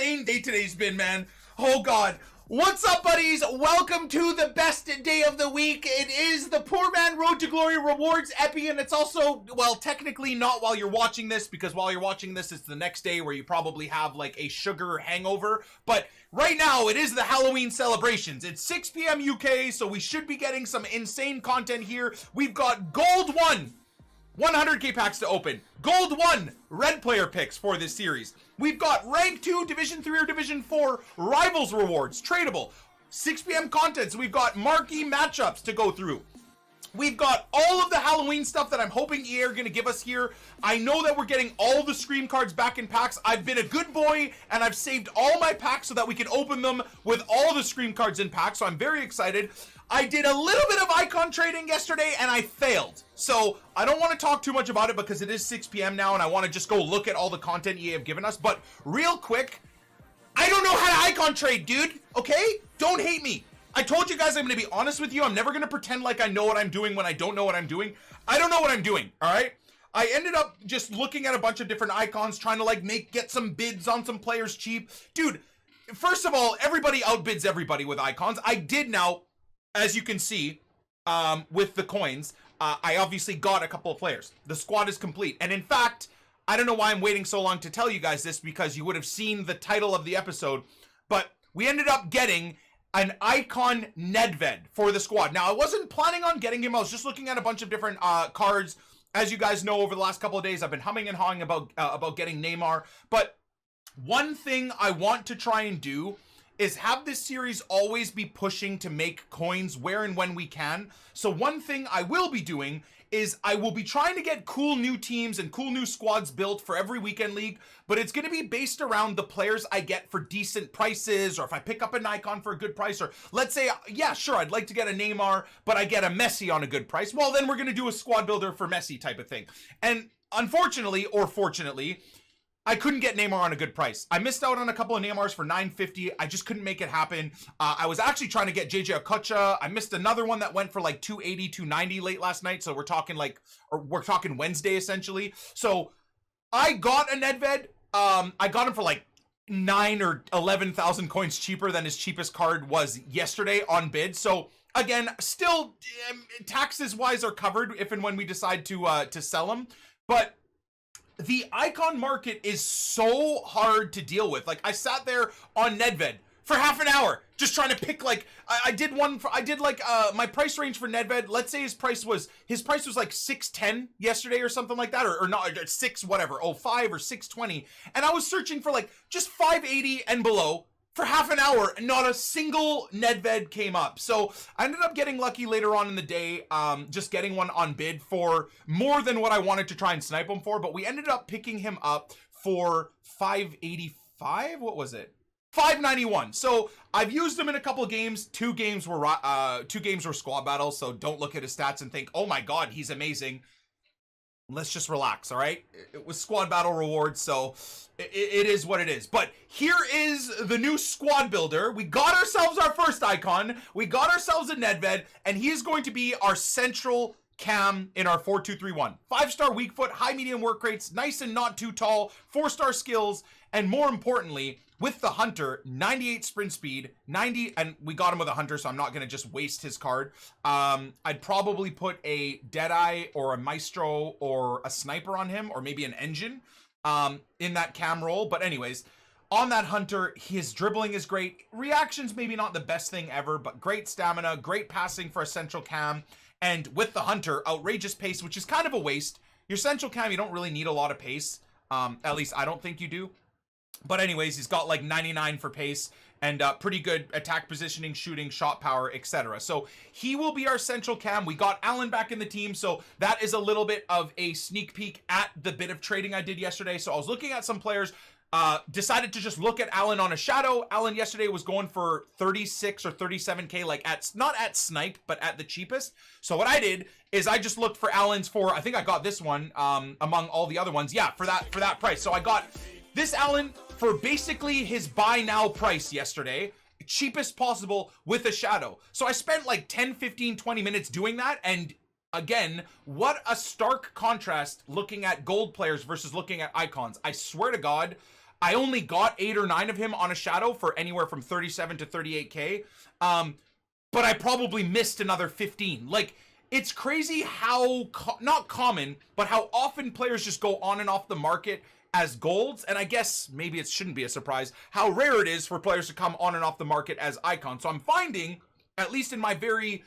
insane day today's been, man. Oh God. What's up, buddies? Welcome to the best day of the week. It is the Poor Man Road to Glory Rewards Epi, and it's also, well, technically not while you're watching this, because while you're watching this, it's the next day where you probably have like a sugar hangover. But right now, it is the Halloween celebrations. It's 6 p.m. UK, so we should be getting some insane content here. We've got Gold 1. 100k packs to open. Gold 1 red player picks for this series. We've got rank 2, division 3 or division 4 rivals rewards, tradable. 6 p.m. content, so we've got marquee matchups to go through. We've got all of the Halloween stuff that I'm hoping EA are going to give us here. I know that we're getting all the Scream cards back in packs. I've been a good boy, and I've saved all my packs so that we can open them with all the Scream cards in packs, so I'm very excited. I did a little bit of icon trading yesterday, and I failed. So I don't want to talk too much about it because it is 6 p.m. now, and I want to just go look at all the content EA have given us. But real quick, I don't know how to icon trade, dude, okay? Don't hate me. I told you guys I'm going to be honest with you. I'm never going to pretend like I know what I'm doing when I don't know what I'm doing. I don't know what I'm doing, all right? I ended up just looking at a bunch of different icons, trying to get some bids on some players cheap. Dude, first of all, everybody outbids everybody with icons. I did now, as you can see, with the coins, I obviously got a couple of players. The squad is complete. And in fact, I don't know why I'm waiting so long to tell you guys this, because you would have seen the title of the episode, but we ended up getting an icon Nedved for the squad. Now, I wasn't planning on getting him. I was just looking at a bunch of different cards. As you guys know, over the last couple of days, I've been humming and hawing about getting Neymar. But one thing I want to try and do is have this series always be pushing to make coins where and when we can. So one thing I will be doing is I will be trying to get cool new teams and cool new squads built for every weekend league, but it's going to be based around the players I get for decent prices, or if I pick up an icon for a good price, or let's say, yeah, sure, I'd like to get a Neymar, but I get a Messi on a good price. Well, then we're going to do a squad builder for Messi type of thing. And unfortunately, or fortunately, I couldn't get Neymar on a good price. I missed out on a couple of Neymars for 950. I just couldn't make it happen. I was actually trying to get JJ Okocha. I missed another one that went for like 280, 290 late last night. So we're talking Wednesday essentially. So I got a Nedved. I got him for like 9 or 11,000 coins cheaper than his cheapest card was yesterday on bid. So again, still taxes wise are covered if and when we decide to sell them. But the icon market is so hard to deal with. Like, I sat there on Nedved for half an hour just trying to pick, like, my price range for Nedved, let's say his price was like 610 yesterday or something like that, or not, 6 whatever, 05 or 620, and I was searching for like just 580 and below for half an hour, and not a single Nedved came up. So I ended up getting lucky later on in the day, just getting one on bid for more than what I wanted to try and snipe him for, but we ended up picking him up for 585. What was it? 591. So I've used him in a couple of games. Two games were squad battles, so don't look at his stats and think, oh my god, he's amazing. Let's just relax, all right? It was squad battle rewards, so it is what it is. But here is the new squad builder. We got ourselves our first icon. We got ourselves a Nedved, and he is going to be our central cam in our 4-2-3-1. 5-star weak foot, high medium work rates, nice and not too tall, 4-star skills, and more importantly, with the Hunter, 98 sprint speed, 90, and we got him with a Hunter, so I'm not going to just waste his card. I'd probably put a Deadeye or a Maestro or a Sniper on him, or maybe an Engine in that cam role. But anyways, on that Hunter, his dribbling is great. Reactions maybe not the best thing ever, but great stamina, great passing for a central cam. And with the Hunter, outrageous pace, which is kind of a waste. Your central cam, you don't really need a lot of pace. At least I don't think you do. But anyways, he's got like 99 for pace and pretty good attack positioning, shooting, shot power, etc. So he will be our central cam. We got Alan back in the team, so that is a little bit of a sneak peek at the bit of trading I did yesterday. So I was looking at some players, decided to just look at Alan on a shadow. Alan yesterday was going for 36 or 37k, like not at snipe, but at the cheapest. So what I did is I just looked for Alan's for, I think I got this one among all the other ones. Yeah, for that price. So I got this Alan for basically his buy now price yesterday, cheapest possible with a shadow. So I spent like 10, 15, 20 minutes doing that, and again, what a stark contrast looking at gold players versus looking at icons. I swear to God, I only got 8 or 9 of him on a shadow for anywhere from 37 to 38k. But I probably missed another 15. Like, it's crazy how, not common, but how often players just go on and off the market as golds. And I guess maybe it shouldn't be a surprise how rare it is for players to come on and off the market as icons. So I'm finding, at least in my very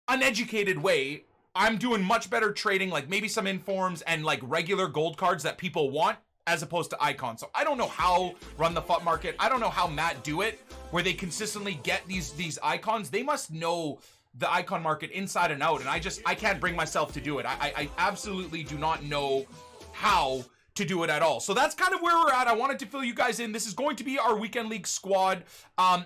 uneducated way, I'm doing much better trading, like maybe some informs and like regular gold cards that people want, as opposed to icons. So I don't know how Run the FUT market, I don't know how Matt do it, where they consistently get these icons. They must know the icon market inside and out, and I can't bring myself to do it. I absolutely do not know how to do it at all. So that's kind of where we're at. I wanted to fill you guys in. This is going to be our weekend league squad.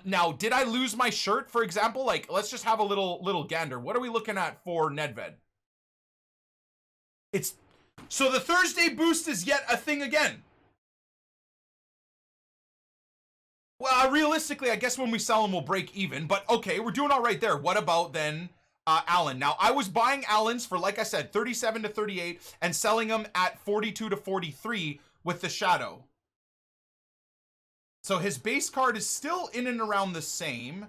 Now, did I lose my shirt, for example? Like, let's just have a little gander. What are we looking at for Nedved? So the Thursday boost is yet a thing again. Well, realistically, I guess when we sell them, we'll break even. But okay, we're doing all right there. What about then Allen? Now, I was buying Allens for, like I said, 37 to 38 and selling them at 42 to 43 with the shadow. So his base card is still in and around the same.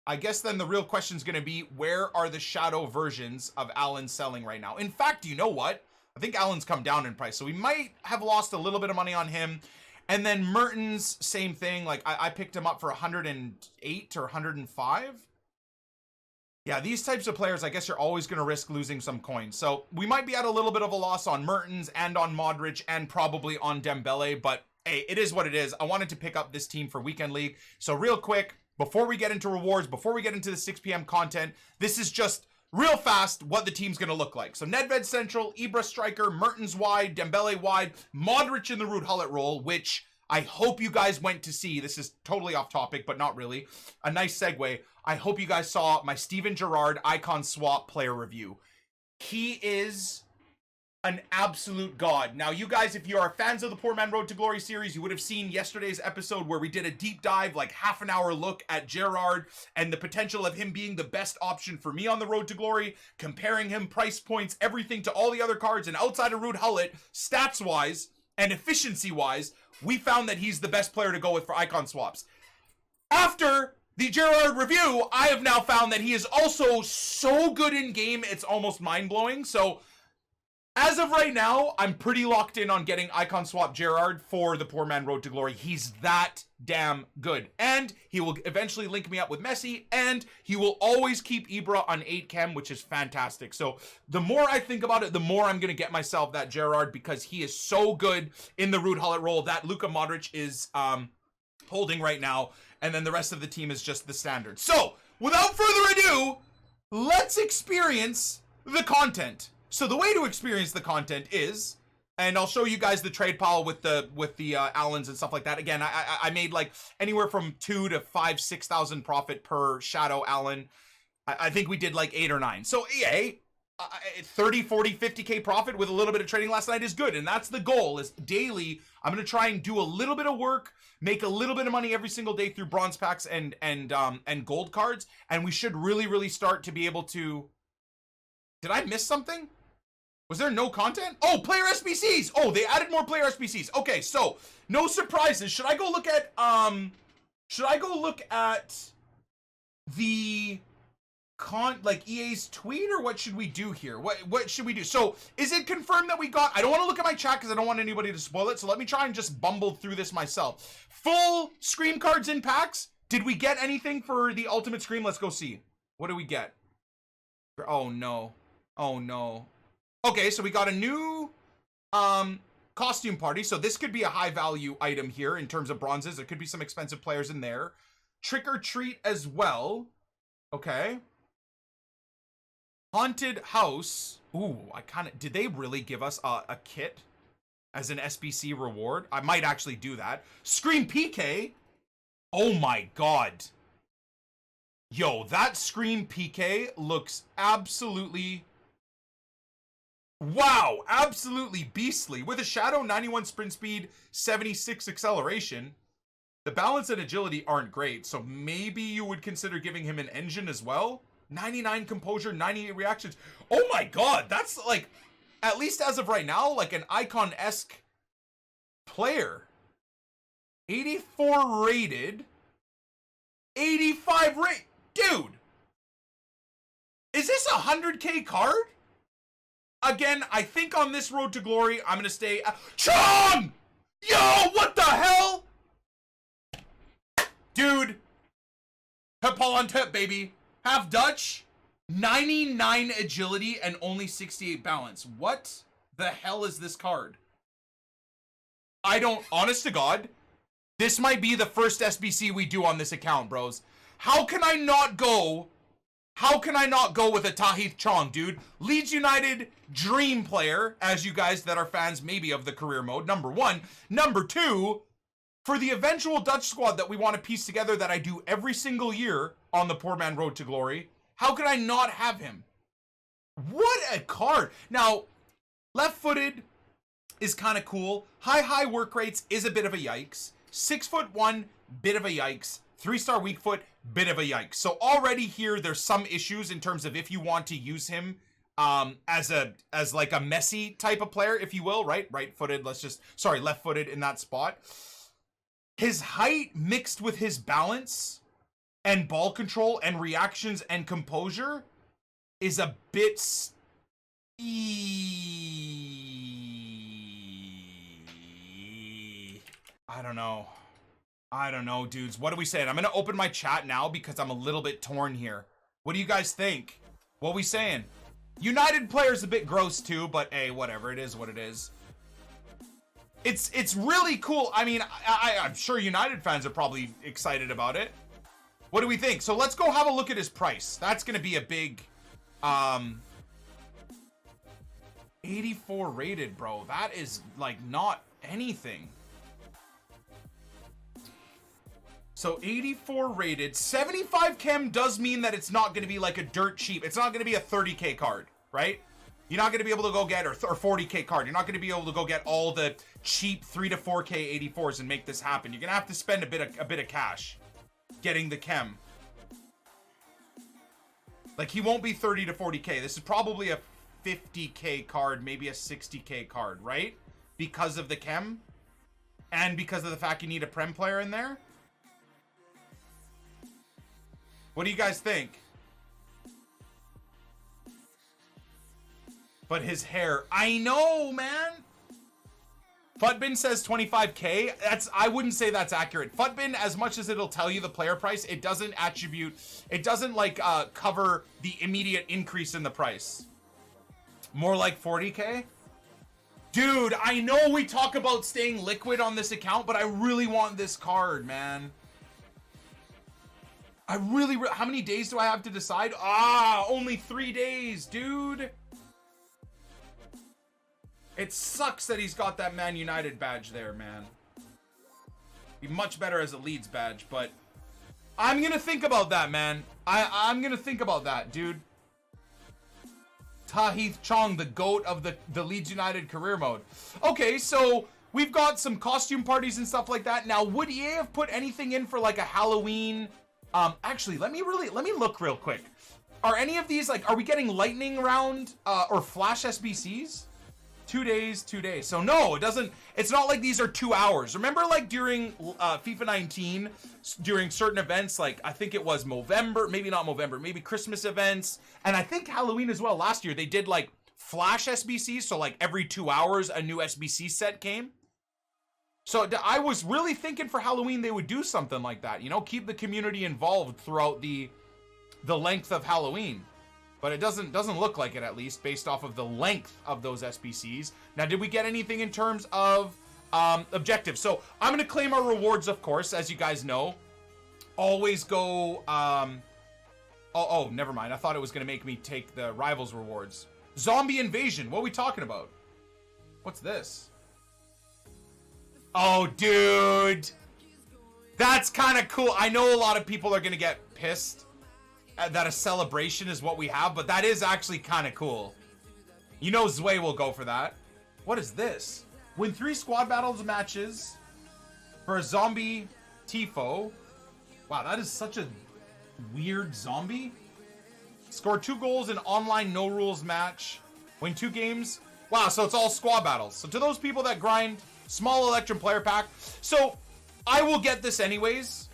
I guess then the real question is going to be, where are the shadow versions of Allen selling right now? In fact, you know what? I think Allen's come down in price, so we might have lost a little bit of money on him. And then Mertens, same thing. Like, I picked him up for 108 or 105. Yeah, these types of players, I guess you're always going to risk losing some coins. So we might be at a little bit of a loss on Mertens and on Modric and probably on Dembele. But hey, it is what it is. I wanted to pick up this team for Weekend League. So real quick, before we get into rewards, before we get into the 6 p.m. content, this is just real fast what the team's going to look like. So Nedved central, Ibra striker, Mertens wide, Dembele wide, Modric in the Ruud Gullit role, which I hope you guys went to see. This is totally off topic, but not really. A nice segue. I hope you guys saw my Steven Gerrard icon swap player review. He is an absolute god. Now, you guys, if you are fans of the Poor Man Road to Glory series, you would have seen yesterday's episode where we did a deep dive, like half an hour look at Gerrard and the potential of him being the best option for me on the Road to Glory, comparing him price points, everything to all the other cards, and outside of Ruud Gullit, stats-wise and efficiency-wise, we found that he's the best player to go with for icon swaps. After the Gerrard review, I have now found that he is also so good in game, it's almost mind-blowing. So as of right now, I'm pretty locked in on getting icon swap Gerrard for the Poor Man Road to Glory. He's that damn good. And he will eventually link me up with Messi, and he will always keep Ibra on 8 chem, which is fantastic. So the more I think about it, the more I'm going to get myself that Gerrard, because he is so good in the Ruud Gullit role that Luka Modric is holding right now. And then the rest of the team is just the standard. So without further ado, let's experience the content. So the way to experience the content is, and I'll show you guys the trade pile with the Allens and stuff like that. Again, I made like anywhere from 2 to 5, 6,000 profit per shadow Allen. I think we did like 8 or 9. So yeah, 30, 40, 50k profit with a little bit of trading last night is good. And that's the goal, is daily. I'm going to try and do a little bit of work, make a little bit of money every single day through bronze packs and gold cards. And we should really start to be able to... Did I miss something? Was there no content? Oh, player SBCs. Oh, they added more player SBCs. Okay, so no surprises. Should I go look at the like EA's tweet, or what should we do here? What should we do? So is it confirmed that we got, I don't want to look at my chat because I don't want anybody to spoil it. So let me try and just bumble through this myself. Full Scream cards in packs. Did we get anything for the Ultimate Scream? Let's go see. What do we get? Oh no. Oh no. Okay, so we got a new costume party. So this could be a high value item here in terms of bronzes. There could be some expensive players in there. Trick or treat as well. Okay. Haunted house. Ooh, did they really give us a kit as an SBC reward? I might actually do that. Scream PK. Oh my god. Yo, that Scream PK looks absolutely... Wow, absolutely beastly. With a shadow, 91 sprint speed, 76 acceleration. The balance and agility aren't great, so maybe you would consider giving him an engine as well. 99 composure, 98 reactions. Oh my god, that's like, at least as of right now, like an icon-esque player. 84 rated. 85 rate. Dude. Is this a 100K card? Again, I think on this road to glory, I'm going to stay... Chong! Yo, what the hell? Dude. Paul on tip, baby. Half Dutch. 99 agility and only 68 balance. What the hell is this card? I don't... Honest to God, this might be the first SBC we do on this account, bros. How can I not go... How can I not go with a Tahith Chong, dude? Leeds United dream player, as you guys that are fans maybe of the career mode, number one. Number two, for the eventual Dutch squad that we want to piece together that I do every single year on the Poor Man Road to Glory, how could I not have him? What a card. Now, left-footed is kind of cool. High work rates is a bit of a yikes. 6'1", bit of a yikes. 3-star weak foot, bit of a yikes. So already here, there's some issues in terms of if you want to use him as like a Messi type of player, if you will, right? Right-footed, left-footed in that spot. His height mixed with his balance and ball control and reactions and composure is a bit... I don't know, dudes. What are we saying? I'm going to open my chat now because I'm a little bit torn here. What do you guys think? What are we saying? United player's a bit gross too, but hey, whatever. It is what it is. It's really cool. I mean, I'm sure United fans are probably excited about it. What do we think? So let's go have a look at his price. That's going to be a big... 84 rated, bro. That is, like, not anything. So 84 rated. 75 chem does mean that it's not going to be like a dirt cheap. It's not going to be a 30K card, right? You're not going to be able to go get, or 40K card. You're not going to be able to go get all the cheap 3 to 4K 84s and make this happen. You're going to have to spend a bit of cash getting the chem. Like, he won't be 30 to 40K. This is probably a 50K card, maybe a 60K card, right? Because of the chem and because of the fact you need a Prem player in there. What do you guys think? But his hair, I know, man. Futbin says 25K. I wouldn't say that's accurate. Futbin, as much as it'll tell you the player price, it doesn't like cover the immediate increase in the price. More like 40K? Dude, I know we talk about staying liquid on this account, but I really want this card, man. How many days do I have to decide? Only 3 days, dude. It sucks that he's got that Man United badge there, man. Be much better as a Leeds badge, but I'm gonna think about that, man. I'm gonna think about that, dude. Tahith Chong, the GOAT of the Leeds United career mode. Okay, so we've got some costume parties and stuff like that. Now, would EA have put anything in for like a Halloween? Actually, let me look real quick. Are any of these, like, are we getting lightning round or flash SBCs? 2 days, 2 days. So no, it's not like these are 2 hours. Remember, like, during FIFA 19, during certain events, like, I think it was Movember, maybe not Movember, maybe Christmas events, and I think Halloween as well last year, they did, like, flash SBCs, so, like, every 2 hours a new SBC set came. So I was really thinking for Halloween they would do something like that, you know, keep the community involved throughout the length of Halloween. But it doesn't look like it, at least, based off of the length of those SBCs. Now, did we get anything in terms of objectives? So I'm going to claim our rewards, of course, as you guys know. Always go... Oh, never mind. I thought it was going to make me take the Rivals rewards. Zombie Invasion. What are we talking about? What's this? Oh, dude. That's kind of cool. I know a lot of people are going to get pissed that a celebration is what we have, but that is actually kind of cool. You know Zwei will go for that. What is this? Win 3 squad battles matches for a zombie Tifo. Wow, that is such a weird zombie. Score 2 goals in online no rules match. Win 2 games. Wow, so it's all squad battles. So to those people that grind, small Electrum player pack. So I will get this anyways.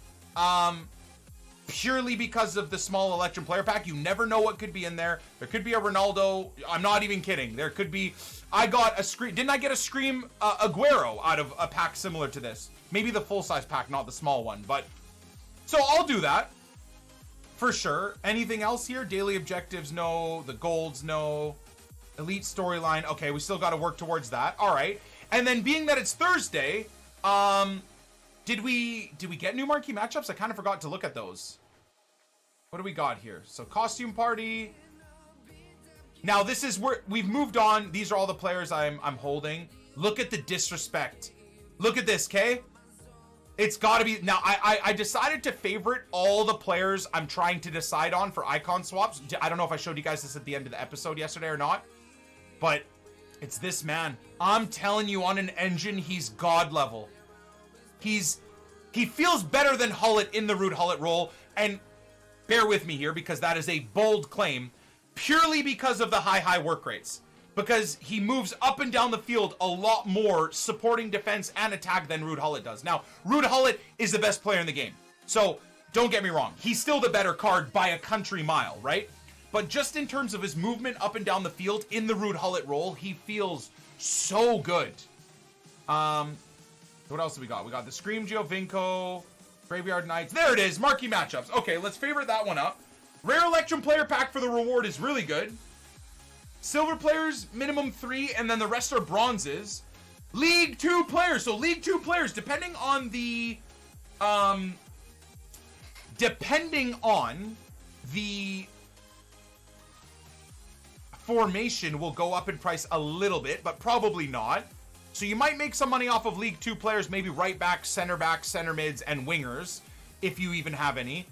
Purely because of the small Electrum player pack. You never know what could be in there. There could be a Ronaldo. I'm not even kidding. There could be... I got a Scream... Didn't I get a Scream Aguero out of a pack similar to this? Maybe the full-size pack, not the small one. But... So I'll do that. For sure. Anything else here? Daily objectives, no. The golds, no. Elite storyline. Okay, we still got to work towards that. All right. And then being that it's Thursday... Did we get new marquee matchups? I kind of forgot to look at those. What do we got here? So costume party. Now this is where we've moved on. These are all the players I'm holding. Look at the disrespect. Look at this, okay? It's got to be now. I decided to favorite all the players I'm trying to decide on for icon swaps. I don't know if I showed you guys this at the end of the episode yesterday or not, but it's this man. I'm telling you, on an engine, he's god level. He feels better than Hullet in the Ruud Hullet role, and bear with me here because that is a bold claim, purely because of the high work rates. Because he moves up and down the field a lot more supporting defense and attack than Ruud Hullet does. Now, Ruud Hullet is the best player in the game, so don't get me wrong. He's still the better card by a country mile, right? But just in terms of his movement up and down the field in the Ruud Hullet role, he feels so good. What else do we got? We got the Scream Giovinco, Graveyard Knights. There it is, marquee matchups. Okay, let's favorite that one up. Rare Electrum player pack for the reward is really good. Silver players, minimum 3, and then the rest are bronzes. League 2 players. So League 2 players, depending on the formation, will go up in price a little bit, but probably not. So you might make some money off of League 2 players, maybe right backs, center mids, and wingers, if you even have any.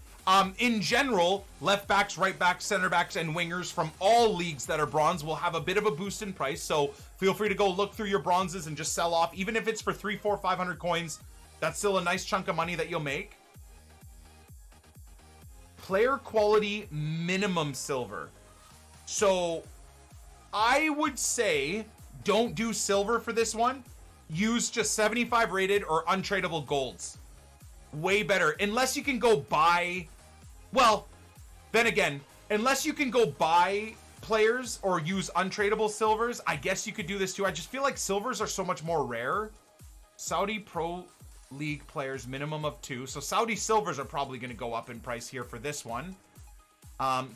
In general, left backs, right backs, center backs, and wingers from all leagues that are bronze will have a bit of a boost in price. So feel free to go look through your bronzes and just sell off. Even if it's for 3, 4, 500 coins, that's still a nice chunk of money that you'll make. Player quality minimum silver. So I would say... don't do silver for this one. Use just 75 rated or untradeable golds. Way better. Unless you can go buy... Well, then again, unless you can go buy players or use untradeable silvers, I guess you could do this too. I just feel like silvers are so much more rare. Saudi Pro League players, minimum of 2. So Saudi silvers are probably going to go up in price here for this one.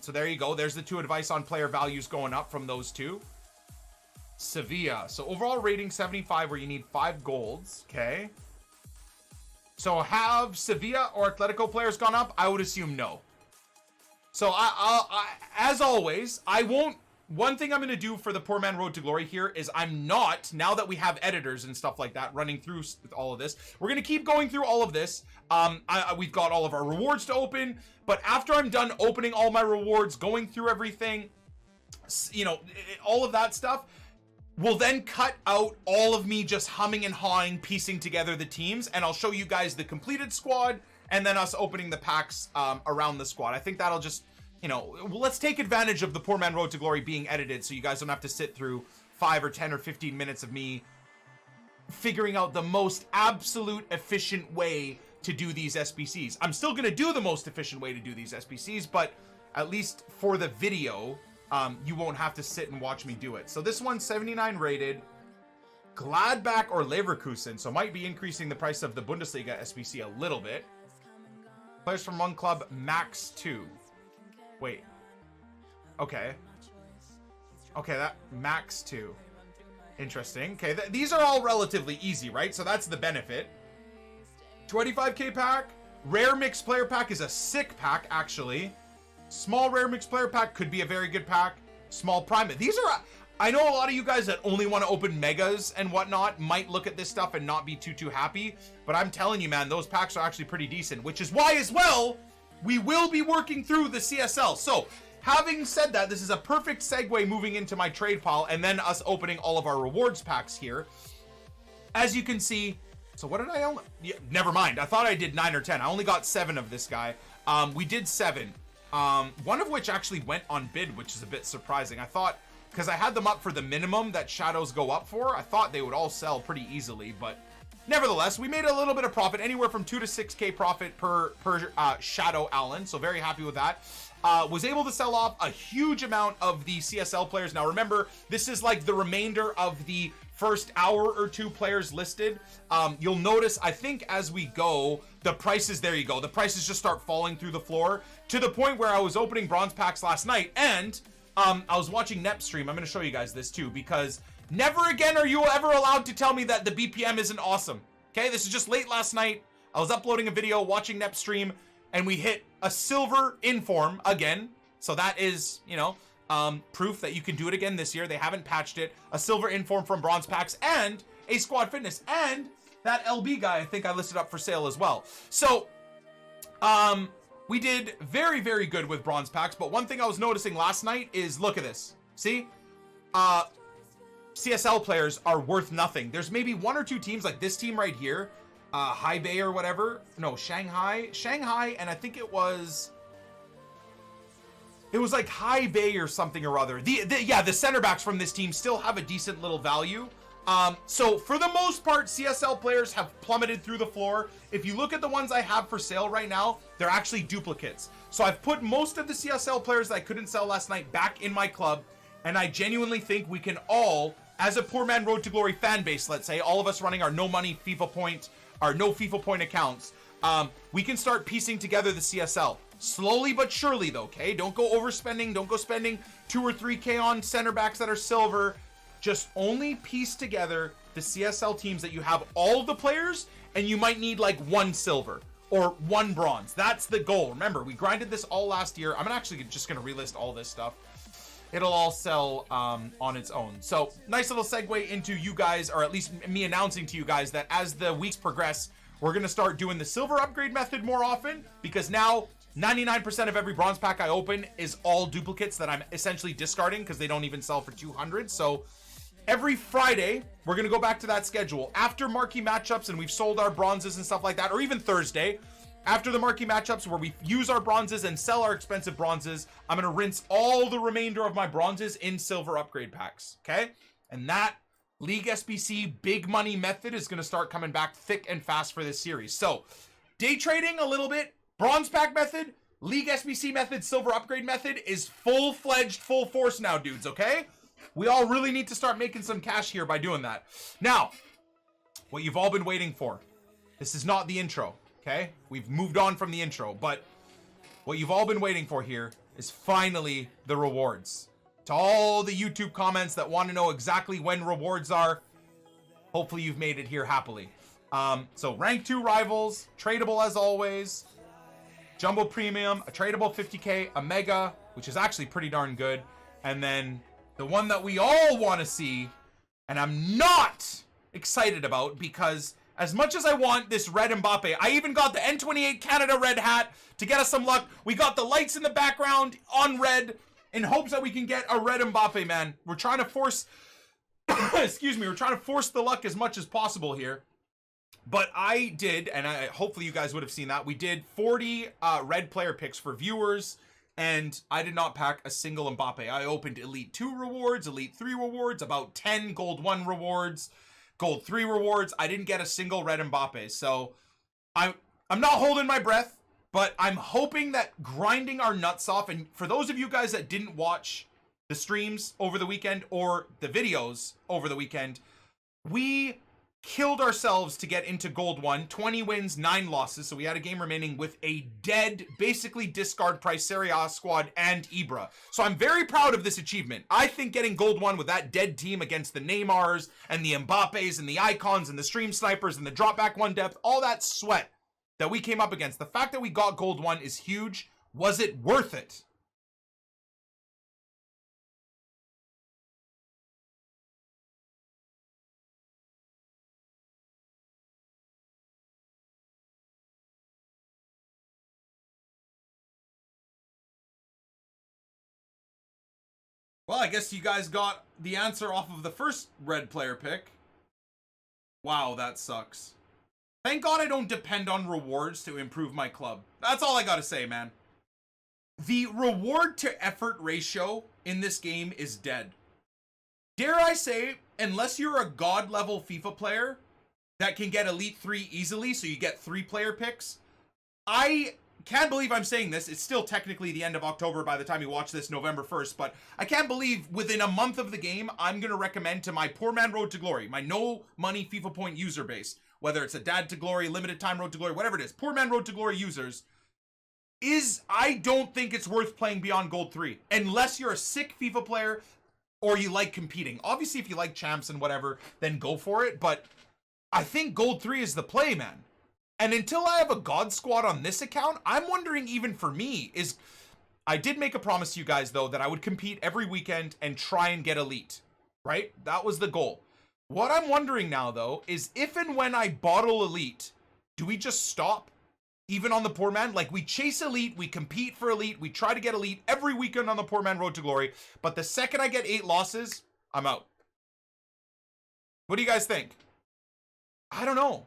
So there you go. There's the 2 advice on player values going up from those 2. Sevilla. So overall rating 75 where you need 5 golds. Okay. So have Sevilla or Atletico players gone up? I would assume no. So I as always, I won't... One thing I'm going to do for the Poor Man Road to Glory here is I'm not, now that we have editors and stuff like that running through all of this, we're going to keep going through all of this. We've got all of our rewards to open, but after I'm done opening all my rewards, going through everything, you know, all of that stuff, we'll then cut out all of me just humming and hawing, piecing together the teams, and I'll show you guys the completed squad, and then us opening the packs around the squad. I think that'll just, you know, let's take advantage of the Poor Man Road to Glory being edited so you guys don't have to sit through 5 or 10 or 15 minutes of me figuring out the most absolute efficient way to do these SBCs. I'm still going to do the most efficient way to do these SBCs, but at least for the video... you won't have to sit and watch me do it. So this one's 79 rated. Gladbach or Leverkusen. So might be increasing the price of the Bundesliga SBC a little bit. Players from one club, max 2. Wait. Okay. Okay, that max 2. Interesting. Okay, these are all relatively easy, right? So that's the benefit. 25k pack. Rare mixed player pack is a sick pack, actually. Small rare mixed player pack could be a very good pack. Small prime. These are... I know a lot of you guys that only want to open megas and whatnot might look at this stuff and not be too happy. But I'm telling you, man, those packs are actually pretty decent. Which is why, as well, we will be working through the CSL. So, having said that, this is a perfect segue moving into my trade pile and then us opening all of our rewards packs here. As you can see... So what did I only... Yeah, never mind. I thought I did 9 or 10. I only got 7 of this guy. We did 7. One of which actually went on bid, which is a bit surprising. I thought... Because I had them up for the minimum that shadows go up for. I thought they would all sell pretty easily, but nevertheless, we made a little bit of profit, anywhere from 2 to 6K profit per Shadow Allen. So very happy with that. Was able to sell off a huge amount of the CSL players. Now remember, this is like the remainder of the first hour or two players listed. You'll notice, I think as we go, the prices, there you go, the prices just start falling through the floor to the point where I was opening bronze packs last night, and I was watching Nep stream. I'm going to show you guys this too, because never again are you ever allowed to tell me that the BPM isn't awesome. Okay, this is just late last night. I was uploading a video, watching Nep stream, and we hit a silver inform again. So that is, you know, proof that you can do it again this year. They haven't patched it. A silver inform from bronze packs and a squad fitness, and that LB guy I think I listed up for sale as well. So we did very, very good with bronze packs. But one thing I was noticing last night is, look at this. See, CSL players are worth nothing. There's maybe 1 or 2 teams, like this team right here, High Bay or whatever. No, Shanghai, and I think it was like High Bay or something or other. The center backs from this team still have a decent little value. So for the most part, CSL players have plummeted through the floor. If you look at the ones I have for sale right now, they're actually duplicates. So I've put most of the CSL players that I couldn't sell last night back in my club, and I genuinely think we can all, as a Poor Man Road to Glory fan base, let's say, all of us running our no money FIFA point, our no FIFA point accounts, we can start piecing together the CSL. Slowly but surely though, okay? Don't go overspending. Don't go spending 2 or 3K on center backs that are silver. Just only piece together the CSL teams that you have all of the players, and you might need like 1 silver or 1 bronze. That's the goal. Remember, we grinded this all last year. I'm actually just going to relist all this stuff. It'll all sell on its own. So nice little segue into you guys, or at least me announcing to you guys that as the weeks progress, we're going to start doing the silver upgrade method more often, because now 99% of every bronze pack I open is all duplicates that I'm essentially discarding because they don't even sell for 200. So every Friday, we're going to go back to that schedule. After marquee matchups and we've sold our bronzes and stuff like that, or even Thursday, after the marquee matchups where we use our bronzes and sell our expensive bronzes, I'm going to rinse all the remainder of my bronzes in silver upgrade packs, okay? And that League SBC big money method is going to start coming back thick and fast for this series. So day trading a little bit, bronze pack method, League SBC method, silver upgrade method is full-fledged, full force now, dudes, okay? We all really need to start making some cash here by doing that. Now, what you've all been waiting for. This is not the intro. Okay, we've moved on from the intro, but what you've all been waiting for here is finally the rewards. To all the YouTube comments that want to know exactly when rewards are, hopefully you've made it here happily. So rank 2 rivals, tradable as always, jumbo premium, a tradable 50K, a mega, which is actually pretty darn good, and then the one that we all want to see, and I'm not excited about, because as much as I want this red Mbappe, I even got the N28 Canada red hat to get us some luck. We got the lights in the background on red in hopes that we can get a red Mbappe, man. We're trying to force, excuse me, we're trying to force the luck as much as possible here. But I did, and hopefully you guys would have seen that, we did 40 red player picks for viewers, and I did not pack a single Mbappe. I opened Elite 2 rewards, Elite 3 rewards, about 10 Gold 1 rewards, Gold 3 rewards. I didn't get a single red Mbappe. So I'm not holding my breath, but I'm hoping that grinding our nuts off, and for those of you guys that didn't watch the streams over the weekend or the videos over the weekend, we killed ourselves to get into Gold 1, 20 wins, 9 losses. So we had a game remaining with a dead, basically discard price Serie A squad and Ibra. So I'm very proud of this achievement. I think getting Gold 1 with that dead team against the Neymars and the Mbappes and the Icons and the Stream Snipers and the drop back 1 depth, all that sweat that we came up against, the fact that we got Gold 1 is huge. Was it worth it? Well, I guess you guys got the answer off of the first red player pick. Wow, that sucks. Thank God I don't depend on rewards to improve my club. That's all I gotta say, man. The reward to effort ratio in this game is dead. Dare I say, unless you're a god level FIFA player, that can get Elite 3 easily, so you get 3 player picks. I can't believe I'm saying this. It's still technically the end of October by the time you watch this, November 1st, but I can't believe within a month of the game, I'm going to recommend to my Poor Man Road to Glory, my no money FIFA point user base, whether it's a Dad to Glory, limited time Road to Glory, whatever it is, Poor Man Road to Glory users, I don't think it's worth playing beyond Gold 3, unless you're a sick FIFA player or you like competing. Obviously, if you like champs and whatever, then go for it, but I think Gold 3 is the play, man. And until I have a God Squad on this account, I'm wondering even for me I did make a promise to you guys, though, that I would compete every weekend and try and get Elite, right? That was the goal. What I'm wondering now, though, is if and when I bottle Elite, do we just stop? Even on the Poor Man? Like, we chase Elite, we compete for Elite, we try to get Elite every weekend on the Poor Man Road to Glory, but the second I get 8 losses, I'm out. What do you guys think? I don't know.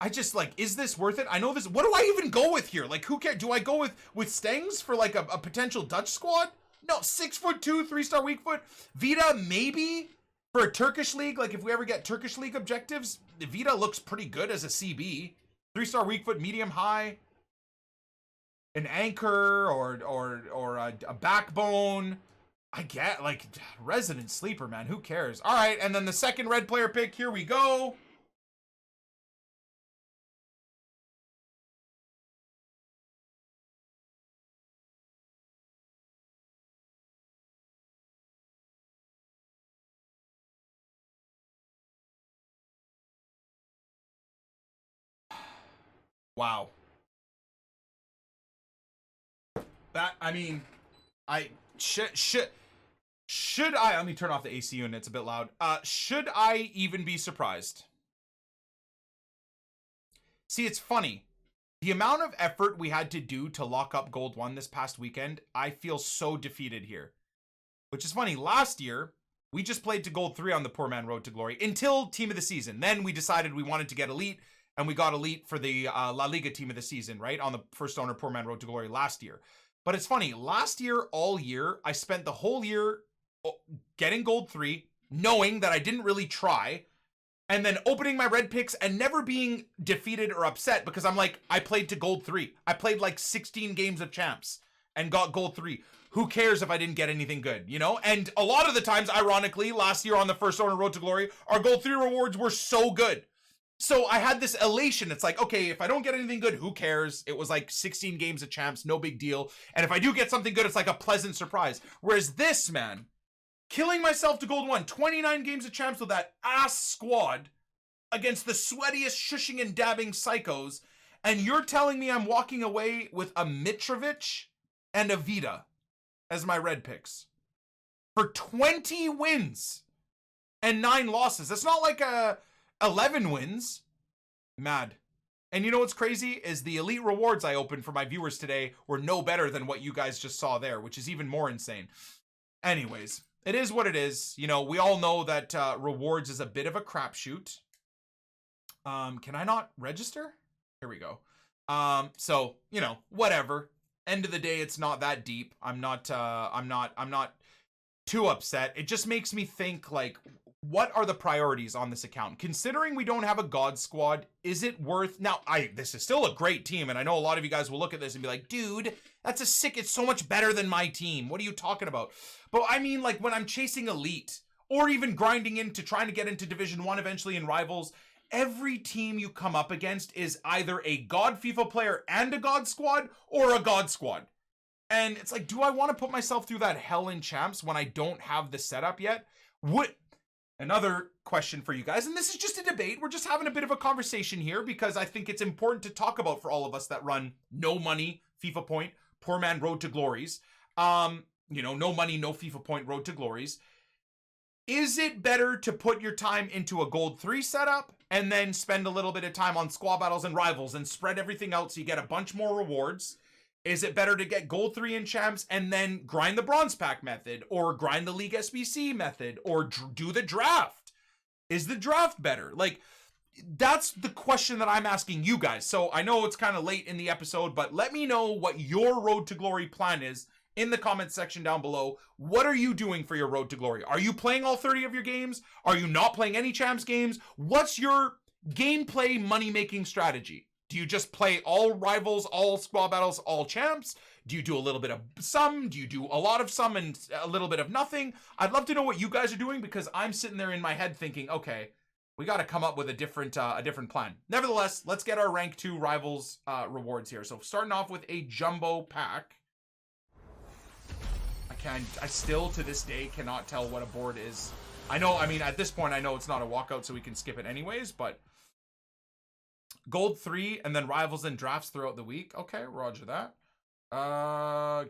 I just, like, is this worth it? I know this. What do I even go with here? Like, who cares? Do I go with Stengs for, like, a potential Dutch squad? No, 6'2", 3-star weak foot. Vita, maybe for a Turkish league. Like, if we ever get Turkish league objectives, Vita looks pretty good as a CB. 3-star weak foot, medium high. An anchor or a backbone. I get, like, resident sleeper, man. Who cares? All right, and then the second red player pick. Here we go. Wow. That, I mean, should I, let me turn off the AC unit, it's a bit loud. Should I even be surprised? See, it's funny. The amount of effort we had to do to lock up Gold 1 this past weekend, I feel so defeated here. Which is funny, last year, we just played to Gold 3 on the Poor Man Road to Glory until Team of the Season. Then we decided we wanted to get Elite, and we got Elite for the La Liga Team of the Season, right? On the first owner Poor Man Road to Glory last year. But it's funny, last year, all year, I spent the whole year getting Gold 3, knowing that I didn't really try, and then opening my red picks and never being defeated or upset because I'm like, I played to Gold 3. I played like 16 games of champs and got Gold 3. Who cares if I didn't get anything good, you know? And a lot of the times, ironically, last year on the first owner Road to Glory, our Gold 3 rewards were so good. So I had this elation. It's like, okay, if I don't get anything good, who cares? It was like 16 games of champs, no big deal. And if I do get something good, it's like a pleasant surprise. Whereas this, man, killing myself to Gold 1, 29 games of champs with that ass squad against the sweatiest shushing and dabbing psychos, and you're telling me I'm walking away with a Mitrovic and a Vita as my red picks for 20 wins and 9 losses. That's not like a 11 wins. Mad. And you know what's crazy is the elite rewards I opened for my viewers today were no better than what you guys just saw there, which is even more insane. Anyways, it is what it is. You know, we all know that rewards is a bit of a crapshoot. Can I not register? Here we go. So, you know, whatever. End of the day, it's not that deep. I'm not too upset. It just makes me think, like, what are the priorities on this account? Considering we don't have a God Squad, is it worth... Now, this is still a great team, and I know a lot of you guys will look at this and be like, dude, that's a sick... It's so much better than my team. What are you talking about? But I mean, like, when I'm chasing Elite, or even grinding into trying to get into Division 1 eventually in Rivals, every team you come up against is either a God FIFA player and a God Squad, or a God Squad. And it's like, do I want to put myself through that hell in champs when I don't have the setup yet? Another question for you guys, and this is just a debate. We're just having a bit of a conversation here because I think it's important to talk about for all of us that run no money FIFA point, Poor Man Road to Glories. You know, no money, no FIFA point Road to Glories. Is it better to put your time into a Gold 3 setup and then spend a little bit of time on squad battles and rivals and spread everything out so you get a bunch more rewards? Is it better to get Gold 3 in champs and then grind the bronze pack method, or grind the League SBC method, or do the draft? Is the draft better? Like, that's the question that I'm asking you guys. So I know it's kind of late in the episode, but let me know what your Road to Glory plan is in the comment section down below. What are you doing for your Road to Glory? Are you playing all 30 of your games? Are you not playing any champs games? What's your gameplay money-making strategy. Do you just play all rivals, all squad battles, all champs? Do you do a little bit of some? Do you do a lot of some and a little bit of nothing? I'd love to know what you guys are doing, because I'm sitting there in my head thinking, okay, we got to come up with a different plan. Nevertheless, let's get our rank 2 rivals rewards here. So starting off with a jumbo pack. I still to this day cannot tell what a board is. I know, I mean, at this point, I know it's not a walkout, so we can skip it anyways, but gold 3 and then rivals and drafts throughout the week. Okay, roger that.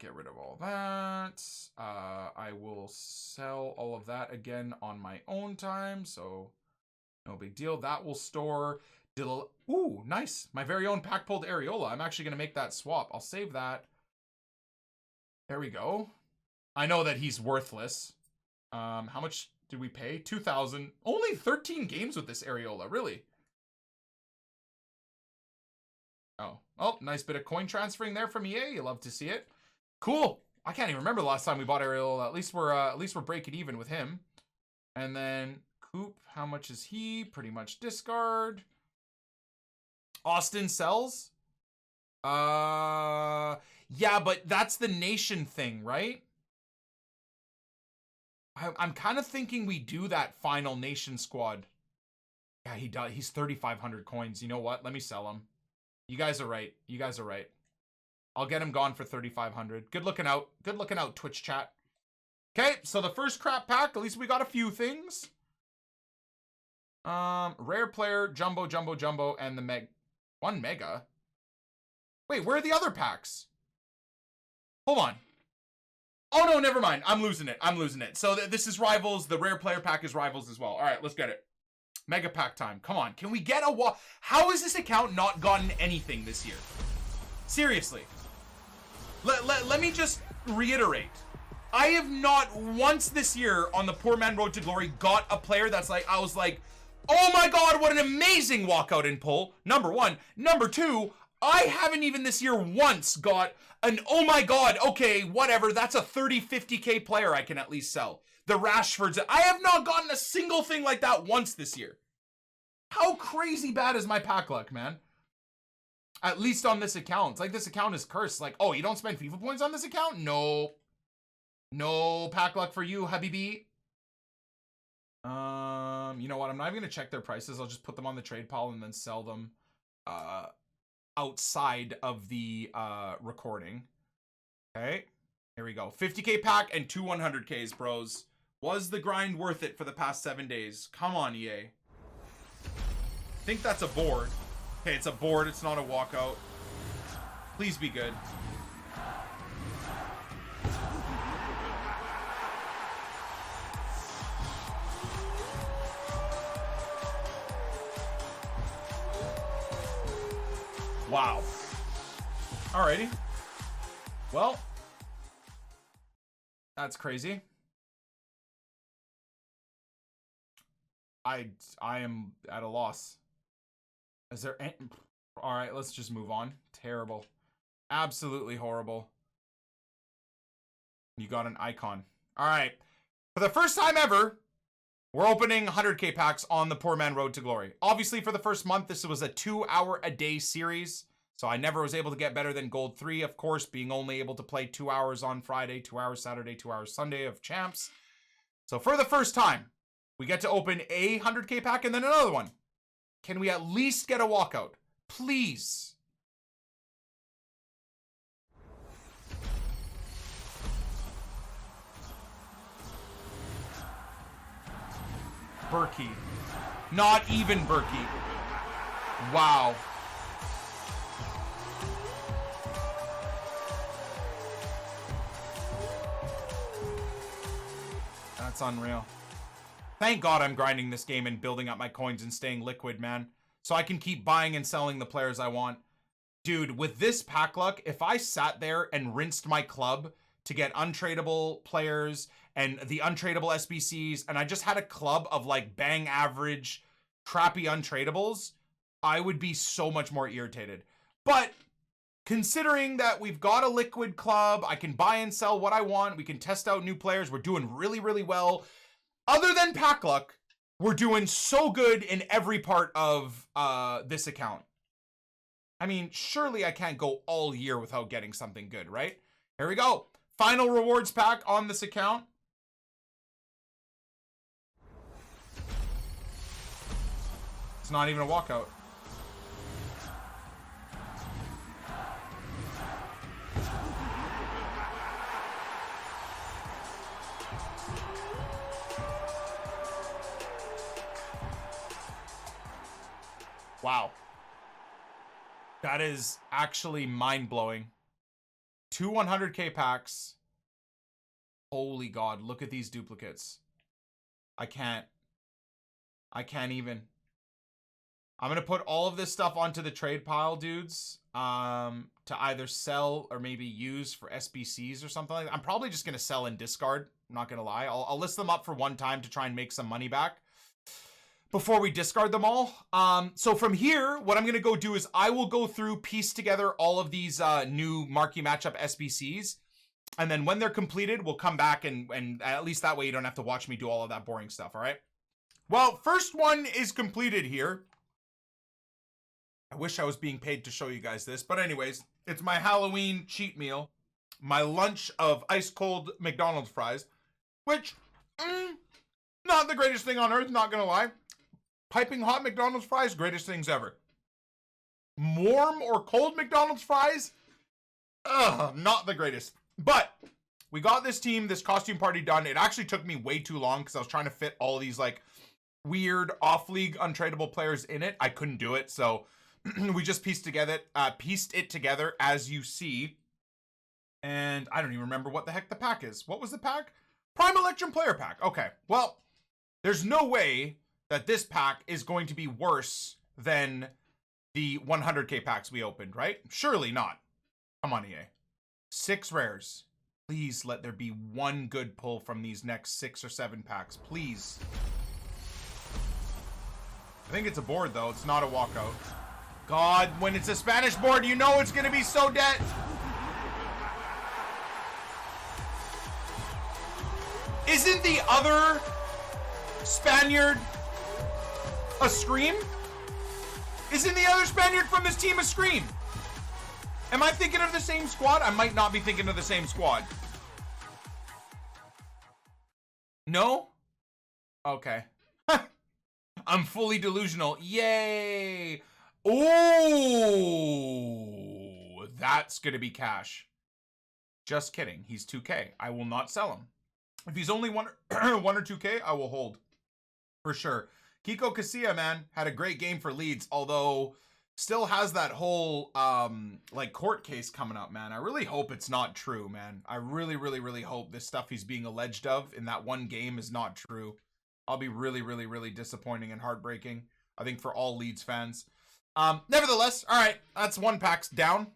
Get rid of all that. I will sell all of that again on my own time, so no big deal. That will store. Ooh, nice. My very own pack pulled Areola. I'm actually going to make that swap. I'll save that. There we go. I know that he's worthless. How much did we pay? 2,000. Only 13 games with this Areola, really? Oh, nice bit of coin transferring there from EA. You love to see it. Cool. I can't even remember the last time we bought Areola. At least we're breaking even with him. And then Coop, how much is he? Pretty much discard. Austin sells. Yeah, but that's the nation thing, right? I'm kind of thinking we do that final nation squad. Yeah, he does. He's 3,500 coins. You know what? Let me sell him. You guys are right. You guys are right. I'll get him gone for 3,500. Good looking out. Good looking out, Twitch chat. Okay, so the first crap pack, at least we got a few things. Rare player, jumbo, and the one mega. Wait, where are the other packs? Hold on. Oh, no, never mind. I'm losing it. So this is Rivals. The rare player pack is Rivals as well. All right, let's get it. Mega pack time. Come on. Can we get a How has this account not gotten anything this year? Seriously. Let me just reiterate. I have not once this year on the Poor Man Road to Glory got a player that's like, I was like, oh my God, what an amazing walkout and pull. Number one. Number two, I haven't even this year once got an, oh my God, okay, whatever, that's a 30, 50K player I can at least sell. The Rashfords, I have not gotten a single thing like that once this year. How crazy bad is my pack luck, man? At least on this account. It's like this account is cursed. Like, oh, you don't spend FIFA points on this account? No. No pack luck for you, Habibi. You know what? I'm not even going to check their prices. I'll just put them on the trade pile and then sell them outside of the recording. Okay. Here we go. 50K pack and 2 100Ks, bros. Was the grind worth it for the past 7 days? Come on, EA. I think that's a board. Okay, it's a board. It's not a walkout. Please be good. Wow. Alrighty. Well, that's crazy. I am at a loss. Is there any... All right, let's just move on. Terrible. Absolutely horrible. You got an icon. All right. For the first time ever, we're opening 100K packs on the Poor Man Road to Glory. Obviously, for the first month, this was a 2-hour-a-day series. So I never was able to get better than Gold 3, of course, being only able to play 2 hours on Friday, 2 hours Saturday, 2 hours Sunday of champs. So for the first time, we get to open a 100K pack and then another one. Can we at least get a walkout? Please. Berkey. Not even Berkey. Wow. That's unreal. Thank God I'm grinding this game and building up my coins and staying liquid, man. So I can keep buying and selling the players I want. Dude, with this pack luck, if I sat there and rinsed my club to get untradeable players and the untradeable SBCs, and I just had a club of like bang average, crappy untradables, I would be so much more irritated. But considering that we've got a liquid club, I can buy and sell what I want, we can test out new players, we're doing really, really well. Other than pack luck, We're doing so good in every part of this account. I mean, surely I can't go all year without getting something good, right? Here we go. Final rewards pack on this account. It's not even a walkout. Wow. That is actually mind-blowing. 2 100k packs. Holy God, look at these duplicates. I can't even. I'm going to put all of this stuff onto the trade pile, dudes, to either sell or maybe use for SBCs or something like that. I'm probably just going to sell and discard. I'm not going to lie. I'll list them up for one time to try and make some money back before we discard them all. So from here, what I'm going to go do is I will go through, piece together all of these new marquee matchup SBCs. And then when they're completed, we'll come back and at least that way you don't have to watch me do all of that boring stuff, all right? Well, first one is completed here. I wish I was being paid to show you guys this. But anyways, it's my Halloween cheat meal. My lunch of ice cold McDonald's fries. Which, not the greatest thing on earth, not gonna lie. Piping hot McDonald's fries, greatest things ever. Warm or cold McDonald's fries, not the greatest. But we got this team, this costume party done. It actually took me way too long because I was trying to fit all these like weird off-league untradeable players in it. I couldn't do it, so we just pieced it together as you see. And I don't even remember what the heck the pack is. What was the pack? Prime Electrum player pack. Okay, well, there's no way that this pack is going to be worse than the 100k packs we opened, right? Surely not. Come on, EA. 6 rares. Please let there be one good pull from these next 6 or 7 packs. Please. I think it's a board, though. It's not a walkout. God, when it's a Spanish board, you know it's going to be so dead. Isn't the other Spaniard a Scream? Isn't the other Spaniard from this team a Scream? Am I thinking of the same squad? I might not be thinking of the same squad. No? Okay. I'm fully delusional. Yay! Oh, that's gonna be cash. Just kidding. He's 2K. I will not sell him. If he's only 1 or 2K, I will hold. For sure. Kiko Casilla, man, had a great game for Leeds, although still has that whole like court case coming up, man. I really hope it's not true, man. I really, really, really hope this stuff he's being alleged of in that one game is not true. I'll be really, really, really disappointing and heartbreaking, I think, for all Leeds fans. Nevertheless, all right, that's 1 pack down.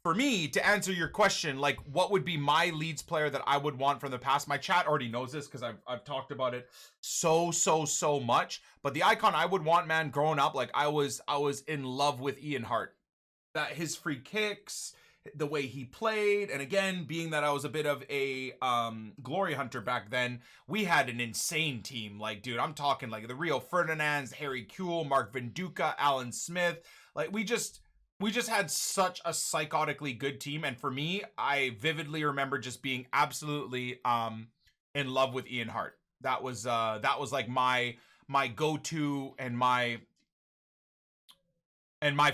For me, to answer your question, like, what would be my Leeds player that I would want from the past? My chat already knows this because I've talked about it so much. But the icon I would want, man, growing up, like, I was in love with Ian Hart. That his free kicks, the way he played, and again, being that I was a bit of a glory hunter back then, we had an insane team. Like, dude, I'm talking like the Rio Ferdinands, Harry Kuehl, Mark Vinduka, Alan Smith. Like, we just had such a psychotically good team. And for me, I vividly remember just being absolutely in love with Ian Hart. That was like my go-to and my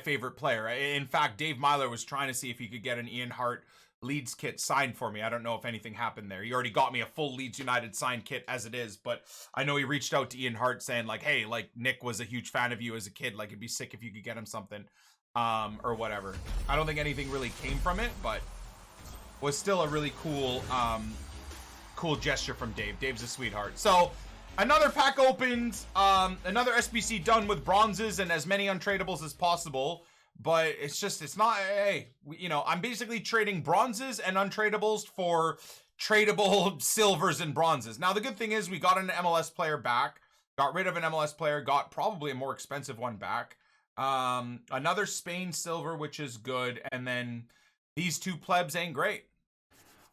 favorite player. In fact, Dave Myler was trying to see if he could get an Ian Hart Leeds kit signed for me. I don't know if anything happened there. He already got me a full Leeds United signed kit as it is, but I know he reached out to Ian Hart saying like, hey, like, Nick was a huge fan of you as a kid. Like, it'd be sick if you could get him something. Or whatever. I don't think anything really came from it, but was still a really cool cool gesture from Dave. Dave's a sweetheart. So another pack opened, another SBC done with bronzes and as many untradables as possible, but it's not, hey, you know, I'm basically trading bronzes and untradables for tradable silvers and bronzes. Now the good thing is we got an MLS player back, got rid of an MLS player, got probably a more expensive one back. Another Spain silver, which is good, and then these 2 plebs ain't great.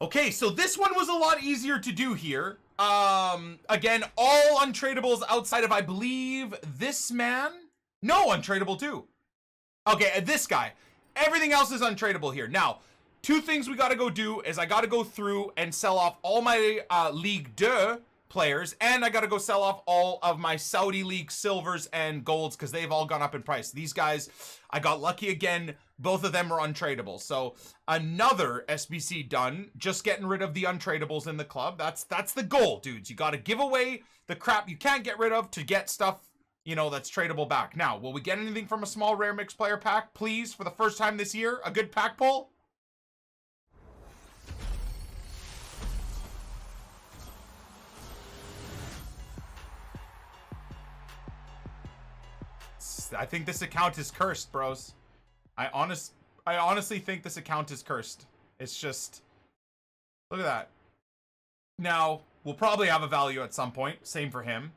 Okay, so this one was a lot easier to do here. Again, all untradables outside of, I believe, this man. No, untradeable too. Okay, this guy. Everything else is untradeable here. Now, two things we got to go do is I got to go through and sell off all my Ligue 2 players, and I got to go sell off all of my Saudi League silvers and golds because they've all gone up in price. These guys, I got lucky again. Both of them are untradeable. So another SBC done. Just getting rid of the untradables in the club. That's the goal, dudes. You got to give away the crap you can't get rid of to get stuff, you know, that's tradable back. Now, will we get anything from a small rare mixed player pack? Please, for the first time this year, a good pack pull? I think this account is cursed, bros. I honestly think this account is cursed. It's just, look at that. Now, we'll probably have a value at some point. Same for him.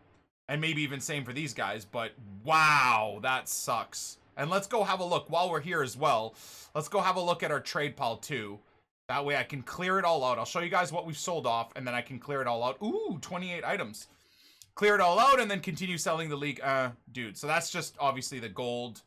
And maybe even same for these guys. But wow, that sucks. And let's go have a look while we're here as well. Let's go have a look at our trade pile too. That way I can clear it all out. I'll show you guys what we've sold off and then I can clear it all out. Ooh, 28 items. Clear it all out and then continue selling the league. Dude, so that's just obviously the gold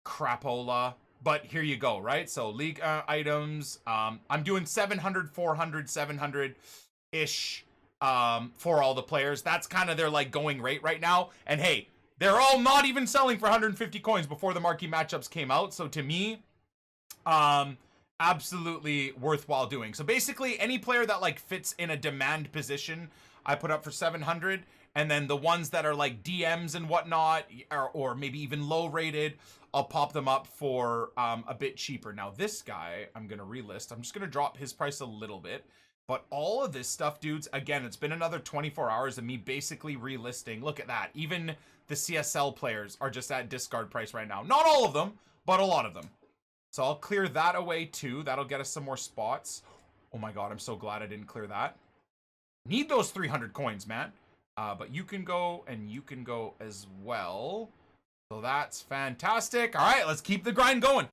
crapola. But here you go, right? So league items. I'm doing 700, 400, 700-ish for all the players. That's kind of their like going rate right now. And hey, they're all not even selling for 150 coins before the marquee matchups came out. So to me, absolutely worthwhile doing. So basically any player that like fits in a demand position, I put up for 700. And then the ones that are like DMs and whatnot, or maybe even low rated, I'll pop them up for a bit cheaper. Now this guy, I'm going to relist. I'm just going to drop his price a little bit. But all of this stuff, dudes, again, it's been another 24 hours of me basically relisting. Look at that. Even the CSL players are just at discard price right now. Not all of them, but a lot of them. So I'll clear that away too. That'll get us some more spots. Oh my God, I'm so glad I didn't clear that. Need those 300 coins, man. But you can go and you can go as well. So that's fantastic. All right, let's keep the grind going.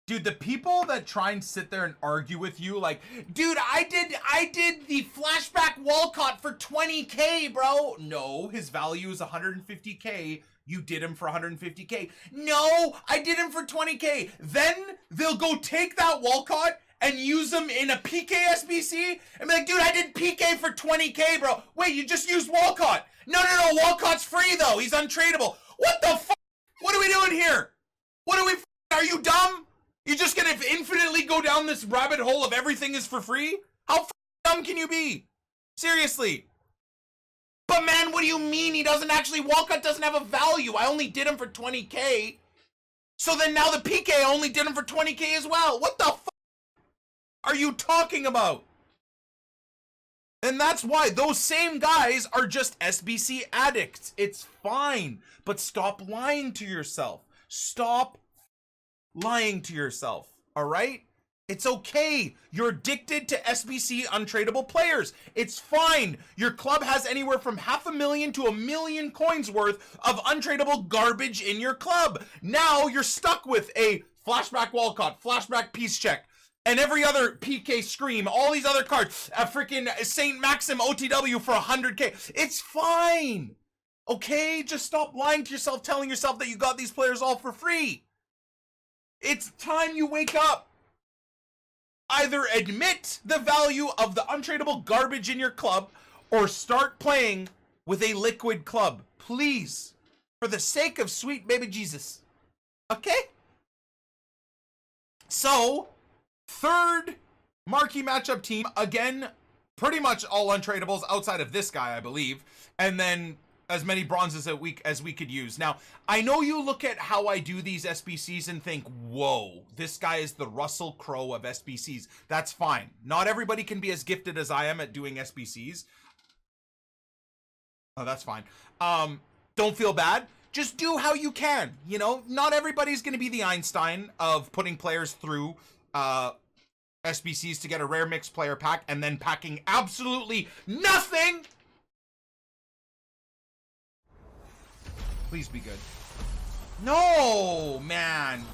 Dude, the people that try and sit there and argue with you like, dude, I did the flashback Walcott for 20K, bro. No, his value is 150K. You did him for 150K. No, I did him for 20K. Then they'll go take that Walcott and use them in a PK SBC and be like, dude, I did PK for 20K, bro. Wait, you just used Walcott. No, Walcott's free, though. He's untradeable. What the fuck? What are we doing here? Are you dumb? You're just gonna infinitely go down this rabbit hole of everything is for free? How dumb can you be? Seriously. But man, what do you mean he doesn't actually, Walcott doesn't have a value. I only did him for 20K. So then now the PK only did him for 20K as well. What the fuck are you talking about? And that's why those same guys are just SBC addicts. It's fine, but stop lying to yourself. Stop lying to yourself, all right? It's okay. You're addicted to SBC untradeable players. It's fine. Your club has anywhere from 500,000 to 1 million coins worth of untradeable garbage in your club. Now you're stuck with a flashback Walcott, flashback Peace Check, and every other PK Scream, all these other cards, a freaking St. Maxim OTW for 100K. It's fine. Okay? Just stop lying to yourself, telling yourself that you got these players all for free. It's time you wake up. Either admit the value of the untradeable garbage in your club or start playing with a liquid club. Please. For the sake of sweet baby Jesus. Okay? So, third marquee matchup team. Again, pretty much all untradables outside of this guy, I believe. And then as many bronzes as we could use. Now, I know you look at how I do these SBCs and think, whoa, this guy is the Russell Crowe of SBCs. That's fine. Not everybody can be as gifted as I am at doing SBCs. Oh, that's fine. Don't feel bad. Just do how you can. You know, not everybody's going to be the Einstein of putting players through SBCs to get a rare mixed player pack and then packing absolutely nothing. Please be good. No, man.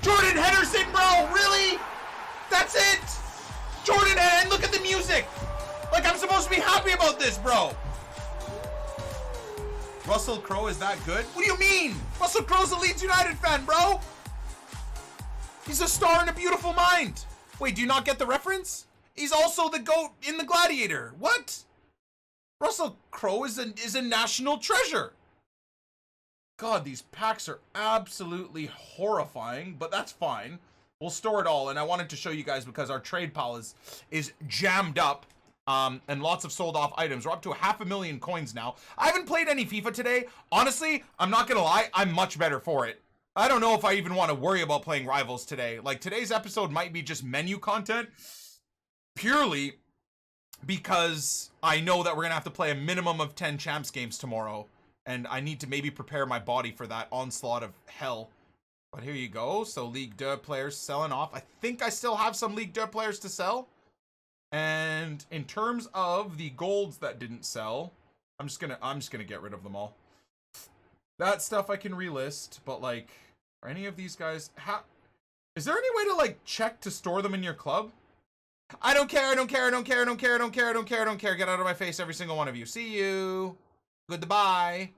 Jordan Henderson, bro, really? That's it? Jordan, and look at the music. Like, I'm supposed to be happy about this, bro. Russell Crowe is that good? What do you mean? Russell Crowe's a Leeds United fan, bro. He's a star in a beautiful mind. Wait, do you not get the reference? He's also the GOAT in The Gladiator. What? Russell Crowe is a national treasure. God, these packs are absolutely horrifying, but that's fine. We'll store it all, and I wanted to show you guys because our trade pile is jammed up, and lots of sold off items. We're up to 500,000 coins now. I haven't played any FIFA today. Honestly, I'm not gonna lie, I'm much better for it. I don't know if I even want to worry about playing Rivals today. Like, today's episode might be just menu content, purely because I know that we're gonna have to play a minimum of 10 champs games tomorrow, and I need to maybe prepare my body for that onslaught of hell. But here you go. So Ligue 2 players selling off. I think I still have some Ligue 2 players to sell. And in terms of the golds that didn't sell, I'm just gonna get rid of them all. That stuff I can relist, but like, are any of these guys, is there any way to like check to store them in your club? I don't care, I don't care, I don't care, I don't care, I don't care, I don't care, I don't care. Get out of my face, every single one of you. See you. Goodbye.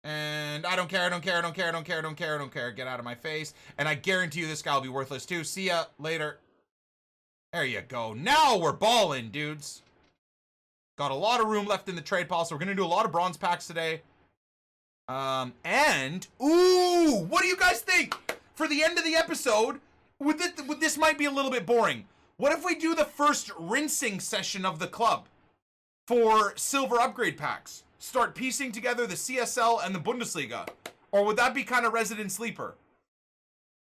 And I don't care, I don't care, I don't care, I don't care, I don't care, I don't care. Get out of my face. And I guarantee you this guy will be worthless too. See ya later. There you go. Now we're balling, dudes. Got a lot of room left in the trade pile, so we're gonna do a lot of bronze packs today. And ooh, what do you guys think? For the end of the episode, this might be a little bit boring. What if we do the first rinsing session of the club for silver upgrade packs? Start piecing together the CSL and the Bundesliga. Or would that be kind of resident sleeper?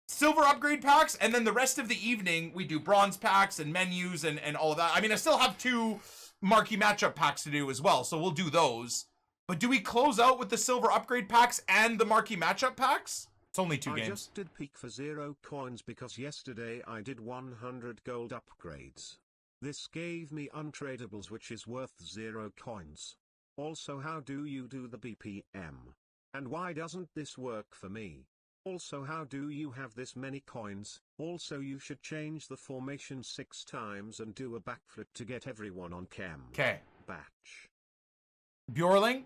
Silver upgrade packs, and then the rest of the evening we do bronze packs and menus and all of that. I mean, I still have 2 marquee matchup packs to do as well, so we'll do those. But do we close out with the silver upgrade packs and the marquee matchup packs? It's only 2 games. I just did peak for 0 coins because yesterday I did 100 gold upgrades. This gave me untradables, which is worth 0 coins. Also, how do you do the BPM? And why doesn't this work for me? Also, how do you have this many coins? Also, you should change the formation 6 times and do a backflip to get everyone on chem. Okay. Batch. Bjorling,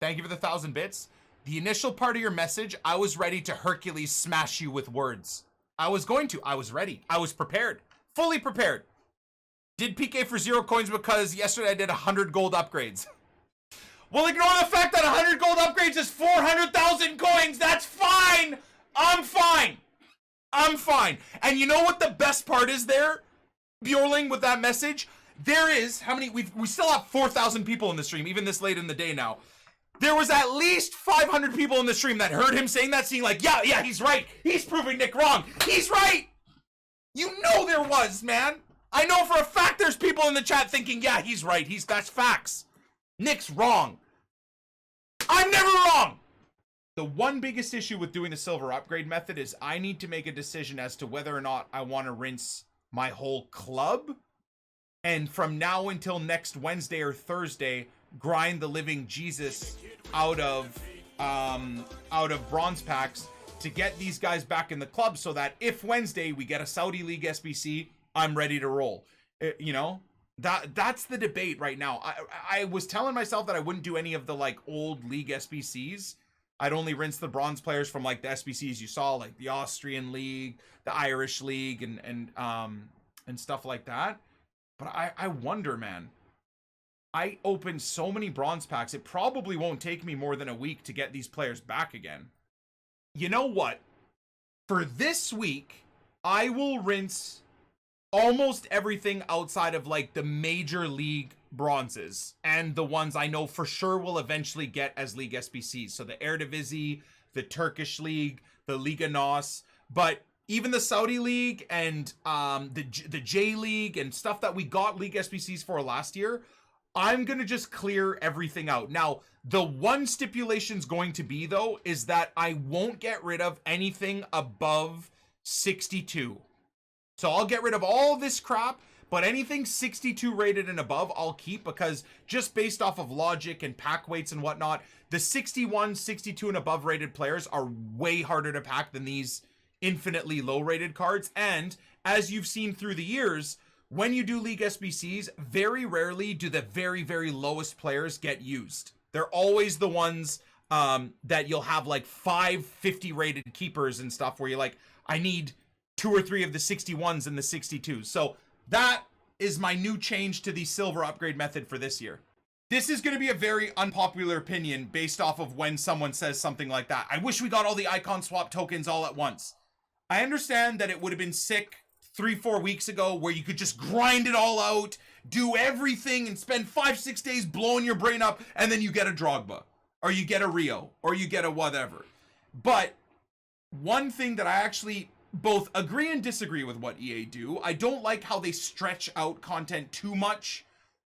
thank you for the 1,000 bits. The initial part of your message, I was ready to Hercules smash you with words. I was ready. I was prepared. Fully prepared. Did PK for 0 coins because yesterday I did 100 gold upgrades. Well, ignore the fact that 100 gold upgrades is 400,000 coins. That's fine. I'm fine. I'm fine. And you know what the best part is there, Bjorling, with that message? There is, how many, we still have 4,000 people in the stream, even this late in the day now. There was at least 500 people in the stream that heard him saying that, seeing like, yeah, he's right. He's proving Nick wrong. He's right. You know there was, man. I know for a fact there's people in the chat thinking, yeah, he's right. That's facts. Nick's wrong. I'm never wrong. The one biggest issue with doing the silver upgrade method is I need to make a decision as to whether or not I want to rinse my whole club. And from now until next Wednesday or Thursday, grind the living Jesus out of bronze packs to get these guys back in the club so that if Wednesday we get a Saudi League SBC, I'm ready to roll. You know? That's the debate right now. I was telling myself that I wouldn't do any of the like old league SBCs. I'd only rinse the bronze players from like the SBCs you saw, like the Austrian League, the Irish League, and stuff like that. But I wonder, man. I opened so many bronze packs, it probably won't take me more than a week to get these players back again. You know what? For this week, I will rinse almost everything outside of like the major league bronzes and the ones I know for sure will eventually get as league SBCs. So the Eredivisie, the Turkish League, the Liga NOS, but even the Saudi League and the J League and stuff that we got league SBCs for last year, I'm going to just clear everything out. Now, the one stipulation's going to be though is that I won't get rid of anything above 62. So I'll get rid of all this crap, but anything 62 rated and above, I'll keep because just based off of logic and pack weights and whatnot, the 61, 62 and above rated players are way harder to pack than these infinitely low rated cards. And as you've seen through the years, when you do League SBCs, very rarely do the very, very lowest players get used. They're always the ones that you'll have like 550 rated keepers and stuff where you're like, I need 2 or 3 of the 61s and the 62s. So that is my new change to the silver upgrade method for this year. This is going to be a very unpopular opinion based off of when someone says something like that. I wish we got all the icon swap tokens all at once. I understand that it would have been sick 3-4 weeks ago where you could just grind it all out, do everything, and spend 5-6 days blowing your brain up, and then you get a Drogba, or you get a Rio, or you get a whatever. But one thing that I actually both agree and disagree with what EA do, I don't like how they stretch out content too much,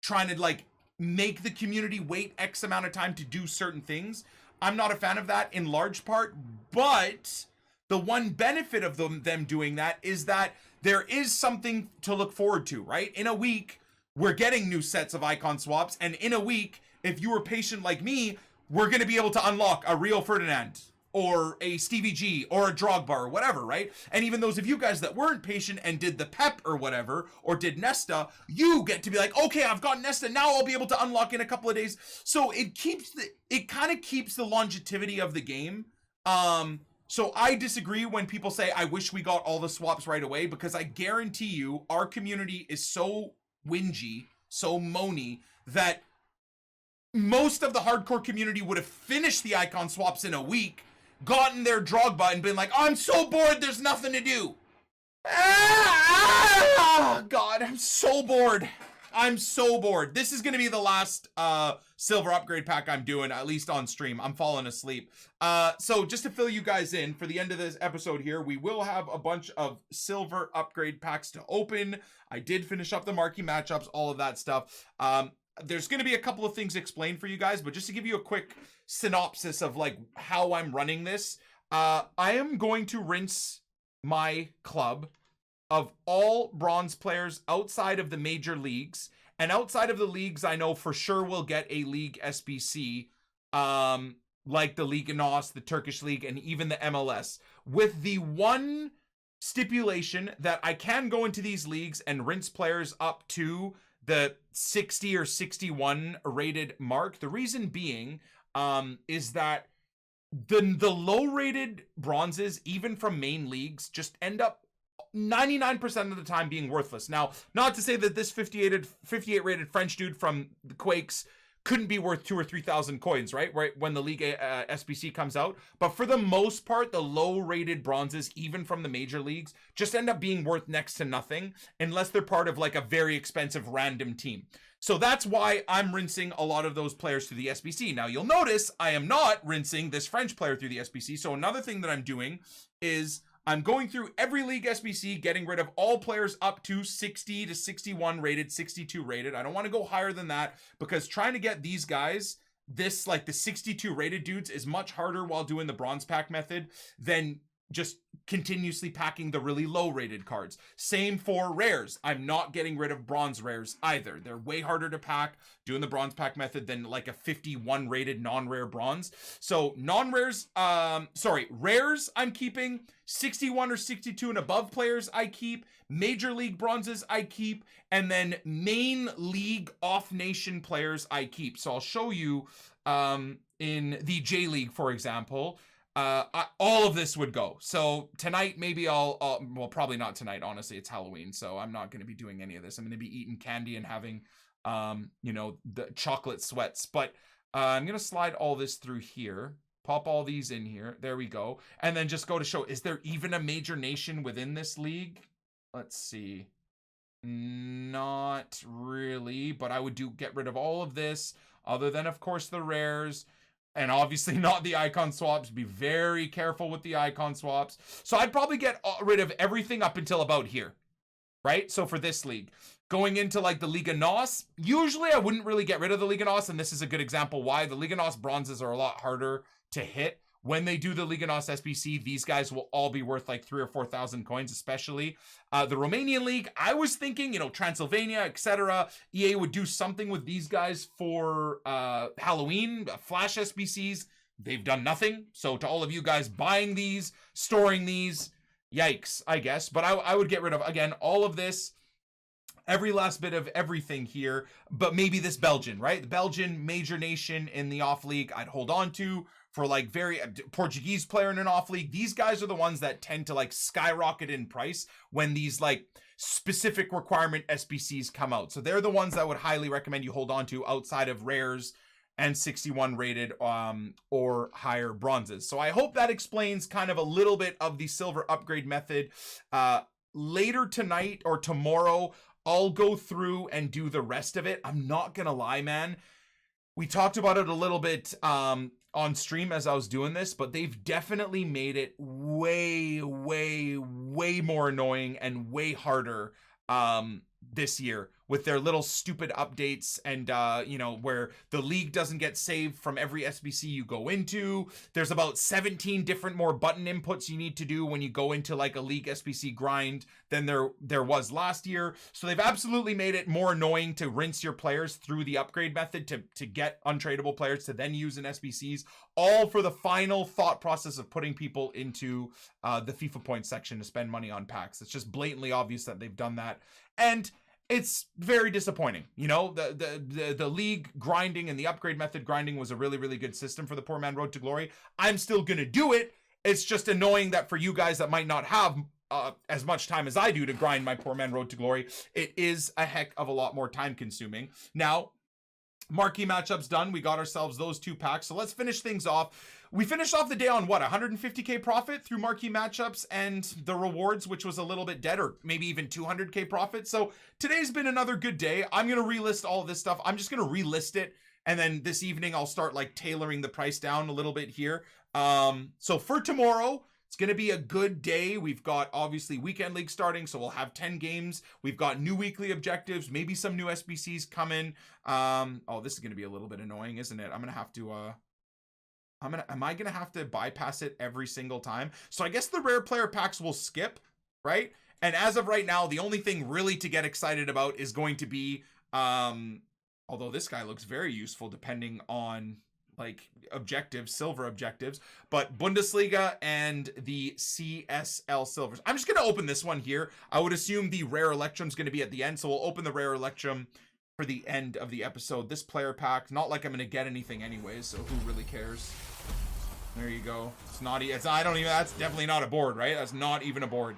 trying to like make the community wait X amount of time to do certain things. I'm not a fan of that in large part, but the one benefit of them doing that is that there is something to look forward to, right? In a week, we're getting new sets of icon swaps, and in a week, if you were patient like me, we're going to be able to unlock a Rio Ferdinand, or a Stevie G, or a Drogba, or whatever, right? And even those of you guys that weren't patient and did the Pep or whatever, or did Nesta, you get to be like, okay, I've got Nesta, now I'll be able to unlock in a couple of days. So it kind of keeps the longevity of the game. So I disagree when people say, I wish we got all the swaps right away, because I guarantee you our community is so whingy, so moany, that most of the hardcore community would have finished the icon swaps in a week, gotten their Drogba, and been like, oh, I'm so bored, there's nothing to do. God, I'm so bored. I'm so bored. This is going to be the last silver upgrade pack I'm doing, at least on stream. I'm falling asleep. So just to fill you guys in, for the end of this episode here, we will have a bunch of silver upgrade packs to open. I did finish up the marquee matchups, all of that stuff. There's going to be a couple of things explained for you guys, but just to give you a quick synopsis of like how I'm running this, I am going to rinse my club of all bronze players outside of the major leagues, and outside of the leagues I know for sure will get a League SBC, like the Liga NOS, the Turkish League, and even the MLS, with the one stipulation that I can go into these leagues and rinse players up to the 60 or 61 rated mark. The reason being is that the low rated bronzes, even from main leagues, just end up 99% of the time being worthless. Now, not to say that this 58 rated French dude from the Quakes couldn't be worth 2,000 or 3,000 coins, right? When the League SBC comes out. But for the most part, the low rated bronzes, even from the major leagues, just end up being worth next to nothing unless they're part of like a very expensive random team. So that's why I'm rinsing a lot of those players through the SBC. Now you'll notice I am not rinsing this French player through the SBC. So another thing that I'm doing is I'm going through every League SBC, getting rid of all players up to 60 to 61 rated, 62 rated. I don't want to go higher than that, because trying to get these guys, this like the 62 rated dudes, is much harder while doing the bronze pack method than just continuously packing the really low rated cards. Same for rares. I'm not getting rid of bronze rares either. They're way harder to pack doing the bronze pack method than like a 51 rated non-rare bronze. So rares I'm keeping. 61 or 62 and above players I keep. Major league bronzes I keep. And then main league off nation players I keep. So I'll show you in the J League, for example, all of this would go. So tonight, maybe well, probably not tonight. Honestly, it's Halloween, so I'm not going to be doing any of this. I'm going to be eating candy and having, the chocolate sweats. But I'm going to slide all this through here. Pop all these in here. There we go. And then just go to show, is there even a major nation within this league? Let's see. Not really, but I would get rid of all of this, other than, of course, the rares. And obviously not the icon swaps. Be very careful with the icon swaps. So I'd probably get rid of everything up until about here, right? So for this league, going into like the Liga NOS, usually I wouldn't really get rid of the Liga NOS, and this is a good example why. The Liga NOS bronzes are a lot harder to hit. When they do the Liga NOS SBC, these guys will all be worth like 3,000 or 4,000 coins, especially. The Romanian League, I was thinking, Transylvania, etc. EA would do something with these guys for Halloween, Flash SBCs. They've done nothing. So to all of you guys buying these, storing these, Yikes, I guess. But I would get rid of, again, all of this, every last bit of everything here, but maybe this Belgian, right? The Belgian major nation in the off league I'd hold on to for like very Portuguese player in an off league. These guys are the ones that tend to like skyrocket in price when these like specific requirement SBCs come out. So they're the ones that would highly recommend you hold on to outside of rares and 61 rated or higher bronzes. So I hope that explains kind of a little bit of the silver upgrade method. Later tonight or tomorrow, I'll go through and do the rest of it. I'm not gonna lie, man. We talked about it a little bit on stream as I was doing this, but they've definitely made it way, way, way more annoying and way harder this year with their little stupid updates and you know, where the league doesn't get saved from every SBC you go into. There's about 17 different more button inputs you need to do when you go into like a league SBC grind than there was last year. So they've absolutely made it more annoying to rinse your players through the upgrade method to get untradeable players to then use in SBCs, all for the final thought process of putting people into the FIFA points section to spend money on packs. It's just blatantly obvious that they've done that. And it's very disappointing. You know, the league grinding and the upgrade method grinding was a really, really good system for the Poor Man Road to Glory. I'm still going to do it. It's just annoying that for you guys that might not have as much time as I do to grind my Poor Man Road to Glory, it is a heck of a lot more time consuming. Now, marquee matchups done. We got ourselves those 2 packs. So let's finish things off. We finished off the day on what, 150k profit through marquee matchups and the rewards, which was a little bit dead, or maybe even 200k profit. So today's been another good day. I'm going to relist all of this stuff. I'm just going to relist it. And then this evening, I'll start like tailoring the price down a little bit here. So for tomorrow, it's going to be a good day. We've got obviously weekend league starting, so we'll have 10 games. We've got new weekly objectives, maybe some new SBCs coming. Oh, this is going to be a little bit annoying, isn't it? I'm going to have to, am I going to have to bypass it every single time? So I guess the rare player packs will skip, right? And as of right now, the only thing really to get excited about is going to be, although this guy looks very useful depending on like objectives, silver objectives, but Bundesliga and the CSL silvers. I'm just going to open this one here. I would assume the rare Electrum is going to be at the end, so we'll open the rare Electrum for the end of the episode. This player pack, not like I'm going to get anything anyways, so who really cares? There you go. It's not, I don't even, that's definitely not a board, right? That's not even a board.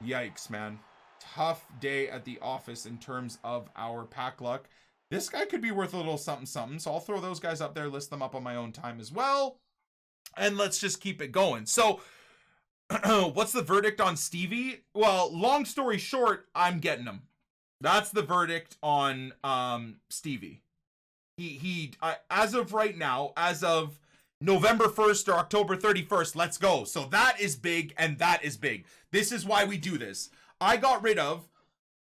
Yikes, man. Tough day at the office in terms of our pack luck. This guy could be worth a little something something, so I'll throw those guys up there, list them up on my own time as well, and let's just keep it going. So what's the verdict on Stevie? Well, long story short, I'm getting him. That's the verdict on Stevie. He as of right now, as of November 1st or October 31st, let's go. So that is big, and that is big. This is why we do this. I got rid of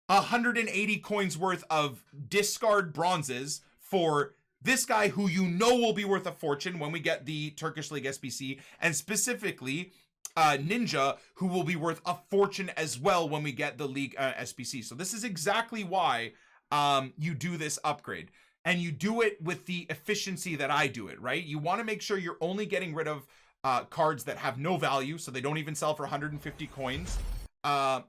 180 coins worth of discard bronzes for this guy who you know will be worth a fortune when we get the Turkish League SBC, and specifically Ninja, who will be worth a fortune as well when we get the League SBC. So this is exactly why you do this upgrade, and you do it with the efficiency that I do it, right? You want to make sure you're only getting rid of cards that have no value, so they don't even sell for 150 coins.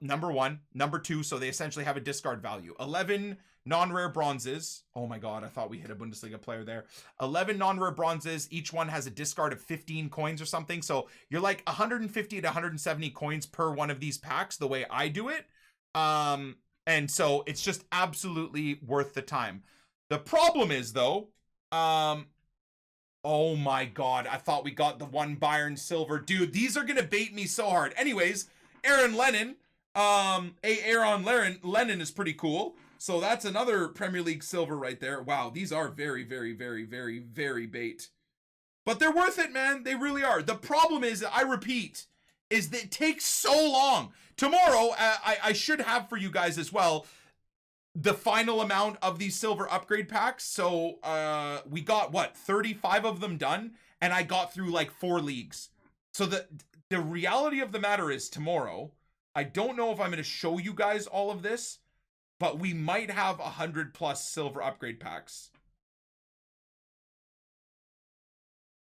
Number one. Number two, so they essentially have a discard value. 11 non-rare bronzes. Oh my god, I thought we hit a Bundesliga player there. 11 non-rare bronzes. Each one has a discard of 15 coins or something. So you're like 150 to 170 coins per one of these packs, the way I do it. And so it's just absolutely worth the time. The problem is, though, oh my god, I thought we got the one Bayern silver. Dude, these are going to bait me so hard. Anyways, Aaron Lennon, Aaron Lennon is pretty cool. So that's another Premier League silver right there. Wow, these are very, very, very, very, very bait. But they're worth it, man. They really are. The problem is, I repeat, is that it takes so long. Tomorrow, I should have for you guys as well the final amount of these silver upgrade packs. So we got, what, 35 of them done? And I got through like 4 leagues. So the reality of the matter is tomorrow, I don't know if I'm going to show you guys all of this, but we might have 100+ silver upgrade packs.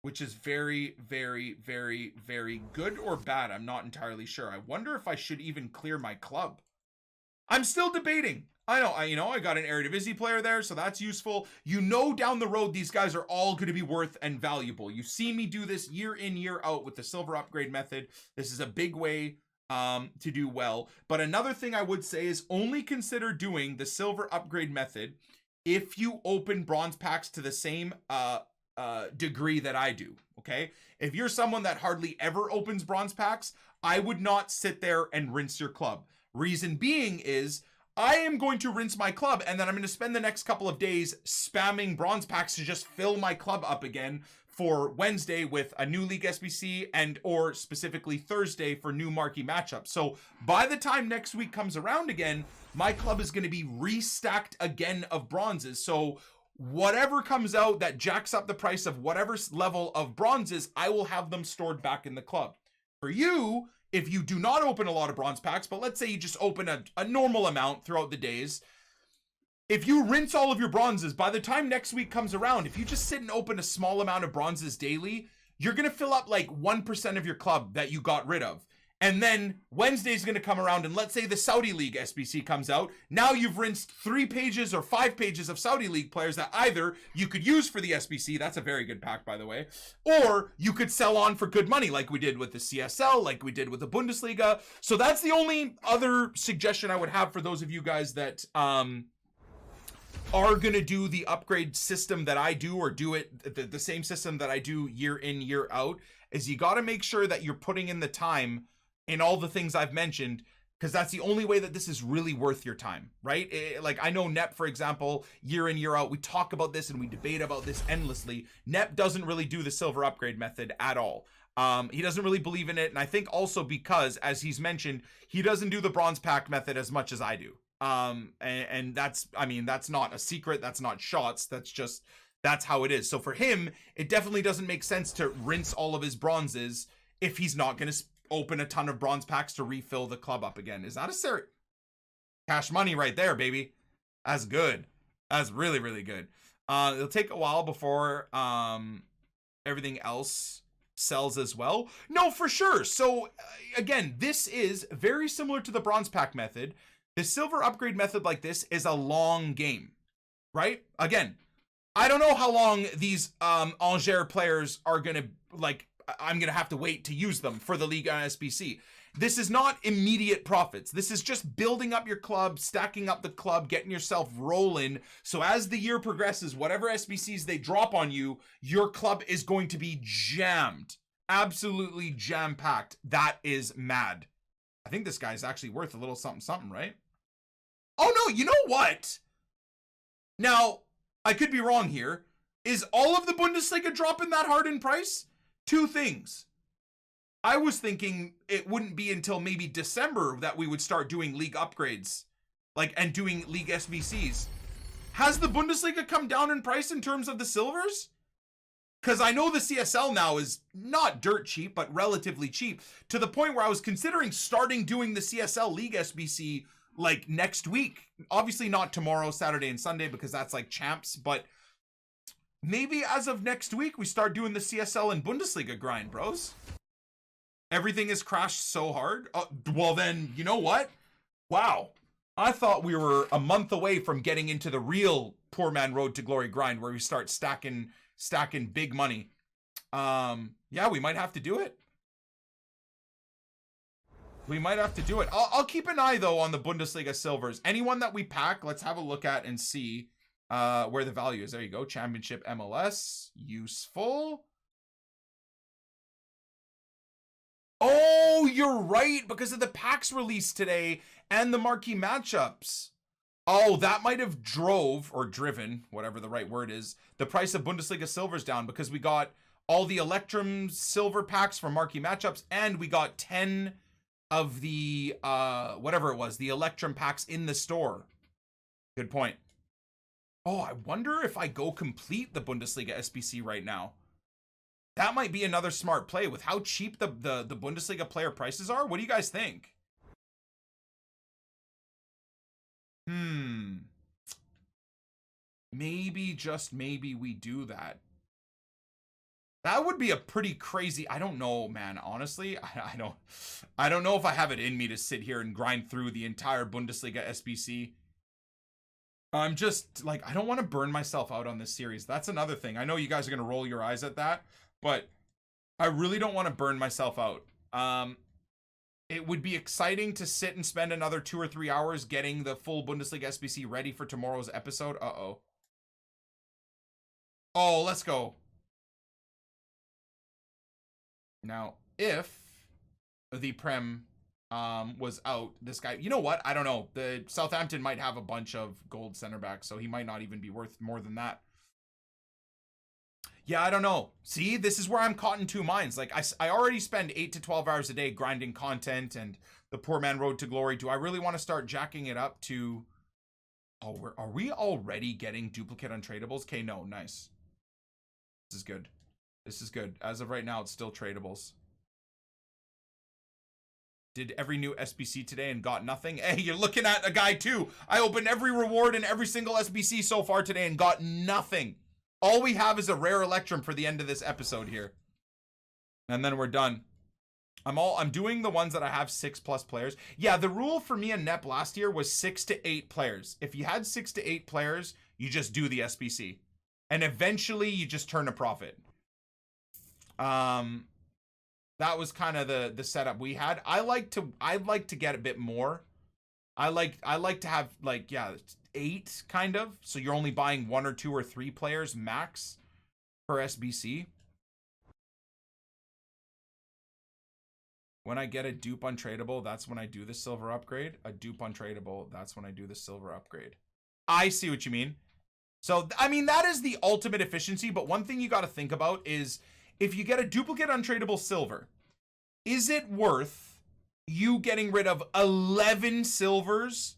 which is very, very, very, very good or bad. I'm not entirely sure. I wonder if I should even clear my club. I'm still debating. I know, I got an Eredivisie player there, so that's useful. Down the road, these guys are all going to be worth and valuable. You see me do this year in, year out with the silver upgrade method. This is a big way to do well. But another thing I would say is only consider doing the silver upgrade method if you open bronze packs to the same degree that I do. Okay, if you're someone that hardly ever opens bronze packs, I would not sit there and rinse your club. Reason being is I am going to rinse my club, and then I'm going to spend the next couple of days spamming bronze packs to just fill my club up again for Wednesday with a new League SBC and or specifically Thursday for new marquee matchups. So by the time next week comes around again, my club is going to be restacked again of bronzes. So whatever comes out that jacks up the price of whatever level of bronzes, I will have them stored back in the club. For you, if you do not open a lot of bronze packs, but let's say you just open a normal amount throughout the days, if you rinse all of your bronzes, by the time next week comes around, if you just sit and open a small amount of bronzes daily, you're going to fill up like 1% of your club that you got rid of. And then Wednesday's going to come around, and let's say the Saudi League SBC comes out. Now you've rinsed 3 pages or 5 pages of Saudi League players that either you could use for the SBC, that's a very good pack, by the way, or you could sell on for good money like we did with the CSL, like we did with the Bundesliga. So that's the only other suggestion I would have for those of you guys that are going to do the upgrade system that I do, or do it the same system that I do year in, year out, is you got to make sure that you're putting in the time in all the things I've mentioned, because that's the only way that this is really worth your time, right? Like I know Nep, for example, year in, year out, we talk about this and we debate about this endlessly. Nep doesn't really do the silver upgrade method at all. He doesn't really believe in it. And I think also because, as he's mentioned, he doesn't do the bronze pack method as much as I do. And that's, I mean, that's not a secret. That's not shots. That's how it is. So for him, it definitely doesn't make sense to rinse all of his bronzes if he's not going to open a ton of bronze packs to refill the club up again. Is that a serious cash money right there, baby? That's good. That's really, really good. It'll take a while before everything else sells as well. No, for sure. So again, this is very similar to the bronze pack method. The silver upgrade method like this is a long game, right? Again, I don't know how long these Angers players are going to, like, I'm going to have to wait to use them for the Liga SBC. This is not immediate profits. This is just building up your club, stacking up the club, getting yourself rolling. So as the year progresses, whatever SBCs they drop on you, your club is going to be jammed. Absolutely jam-packed. That is mad. I think this guy's actually worth a little something, something, right? Oh, no, you know what? Now, I could be wrong here. Is all of the Bundesliga dropping that hard in price? 2 things. I was thinking it wouldn't be until maybe December that we would start doing league upgrades, like, and doing league SBCs. Has the Bundesliga come down in price in terms of the silvers? Because I know the CSL now is not dirt cheap, but relatively cheap, to the point where I was considering starting doing the CSL League SBC like next week. Obviously not tomorrow, Saturday and Sunday, because that's like champs, but maybe as of next week, we start doing the CSL and Bundesliga grind, bros. Everything has crashed so hard. Well, then, you know what? Wow. I thought we were a month away from getting into the real Poor Man Road to Glory grind, where we start stacking big money. Yeah, we might have to do it. We might have to do it. I'll keep an eye, though, on the Bundesliga silvers. Anyone that we pack, let's have a look at and see where the value is. There you go. Championship MLS. Useful. Oh, you're right. Because of the packs released today and the marquee matchups. Oh, that might have driven, whatever the right word is, the price of Bundesliga silvers down, because we got all the Electrum silver packs for marquee matchups, and we got 10 of the, whatever it was, the Electrum packs in the store. Good point. Oh, I wonder if I go complete the Bundesliga SBC right now. That might be another smart play with how cheap the Bundesliga player prices are. What do you guys think? Maybe, just maybe, we do that. That would be a pretty crazy. I don't know, man. Honestly, I don't know if I have it in me to sit here and grind through the entire Bundesliga SBC. I'm just like, I don't want to burn myself out on this series. That's another thing. I know you guys are gonna roll your eyes at that, but I really don't want to burn myself out. It would be exciting to sit and spend another 2 or 3 hours getting the full Bundesliga SBC ready for tomorrow's episode. Oh, let's go. Now, if the Prem was out, this guy, you know what? I don't know. The Southampton might have a bunch of gold center backs, so he might not even be worth more than that. Yeah, I don't know. See, this is where I'm caught in two minds. Like, I already spend 8 to 12 hours a day grinding content and the Poor Man Road to Glory. Do I really want to start jacking it up to... Oh, are we already getting duplicate untradables? Okay, no, nice. This is good. This is good. As of right now, it's still tradables. Did every new SBC today and got nothing. Hey, you're looking at a guy too. I opened every reward in every single SBC so far today and got nothing. All we have is a rare Electrum for the end of this episode here. And then we're done. I'm doing the ones that I have 6+ players. Yeah, the rule for me and Nep last year was 6 to 8 players. If you had 6 to 8 players, you just do the SBC. And eventually you just turn a profit. That was kind of the setup we had. I'd like to get a bit more. I like to have, like, yeah, 8 kind of. So you're only buying 1 or 2 or 3 players max per SBC. When I get a dupe untradeable, that's when I do the silver upgrade. A dupe untradeable, that's when I do the silver upgrade. I see what you mean. So, I mean, that is the ultimate efficiency. But one thing you got to think about is if you get a duplicate untradeable silver, is it worth you getting rid of 11 silvers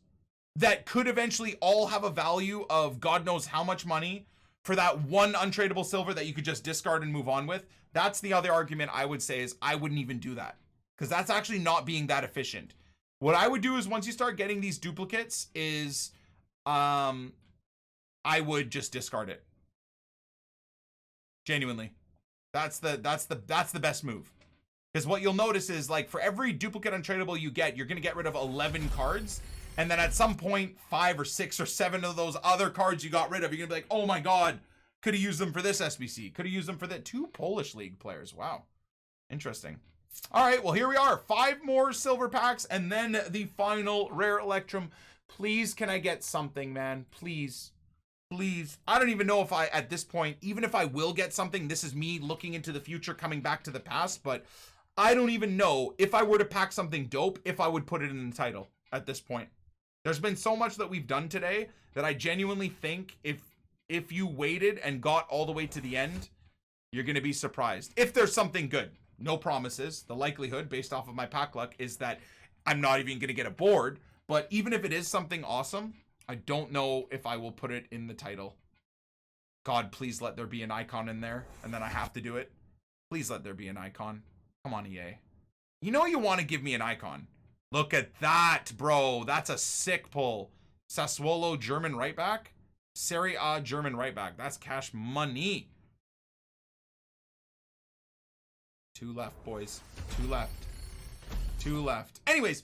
that could eventually all have a value of God knows how much money for that one untradeable silver that you could just discard and move on with? That's the other argument I would say is I wouldn't even do that, because that's actually not being that efficient. What I would do is once you start getting these duplicates is I would just discard it. Genuinely. That's the best move. Because what you'll notice is, like, for every duplicate untradeable you get, you're going to get rid of 11 cards. And then at some point, 5 or 6 or 7 of those other cards you got rid of, you're going to be like, oh my God, could have used them for this SBC. Could have used them for that. 2 Polish League players. Wow. Interesting. All right, well, here we are. 5 more silver packs and then the final rare Electrum. Please, can I get something, man? Please. Please. I don't even know if I, at this point, even if I will get something, this is me looking into the future, coming back to the past, but I don't even know if I were to pack something dope, if I would put it in the title at this point. There's been so much that we've done today that I genuinely think if you waited and got all the way to the end, you're going to be surprised. If there's something good. No promises. The likelihood, based off of my pack luck, is that I'm not even going to get a board. But even if it is something awesome, I don't know if I will put it in the title. God, please let there be an icon in there, and then I have to do it. Please let there be an icon. Come on, EA. You know you want to give me an icon. Look at that, bro. That's a sick pull. Sassuolo German right back. Serie A German right back. That's cash money. 2 left, boys. 2 left. 2 left. Anyways,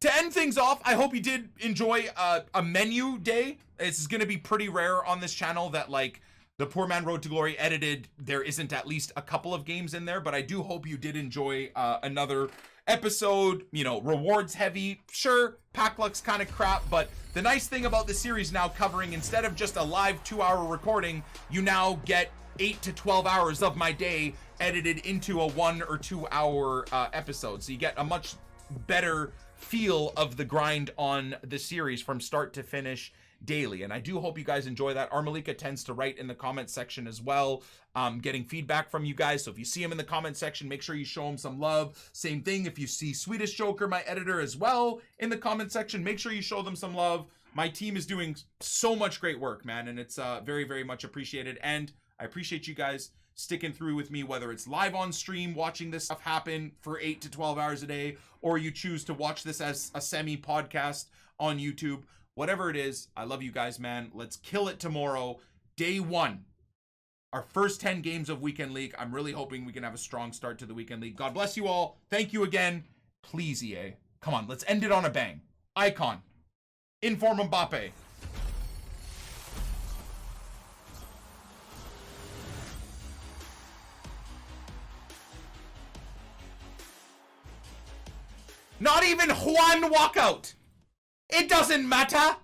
to end things off, I hope you did enjoy a menu day. This is going to be pretty rare on this channel that, like, the Poor Man Road to Glory edited, there isn't at least a couple of games in there, but I do hope you did enjoy another episode. You know, rewards heavy. Sure, pack luck's kind of crap, but the nice thing about this series now covering, instead of just a live 2-hour recording, you now get 8 to 12 hours of my day edited into a 1 or 2 hour episode. So you get a much better feel of the grind on the series from start to finish daily, and I do hope you guys enjoy that. Armalika tends to write in the comment section as well, getting feedback from you guys, so if you see him in the comment section, make sure you show him some love. Same thing if you see Swedish Joker, my editor, as well in the comment section, make sure you show them some love. My team is doing so much great work, man, and it's very, very much appreciated, and I appreciate you guys sticking through with me, whether it's live on stream watching this stuff happen for 8 to 12 hours a day, or you choose to watch this as a semi podcast on YouTube. Whatever it is, I love you guys, man. Let's kill it tomorrow. Day 1. our first 10 games of Weekend League. I'm really hoping we can have a strong start to the Weekend League. God bless you all. Thank you again. Please, EA. Come on, let's end it on a bang. Icon. Inform Mbappe. Not even Juan walkout. It doesn't matter.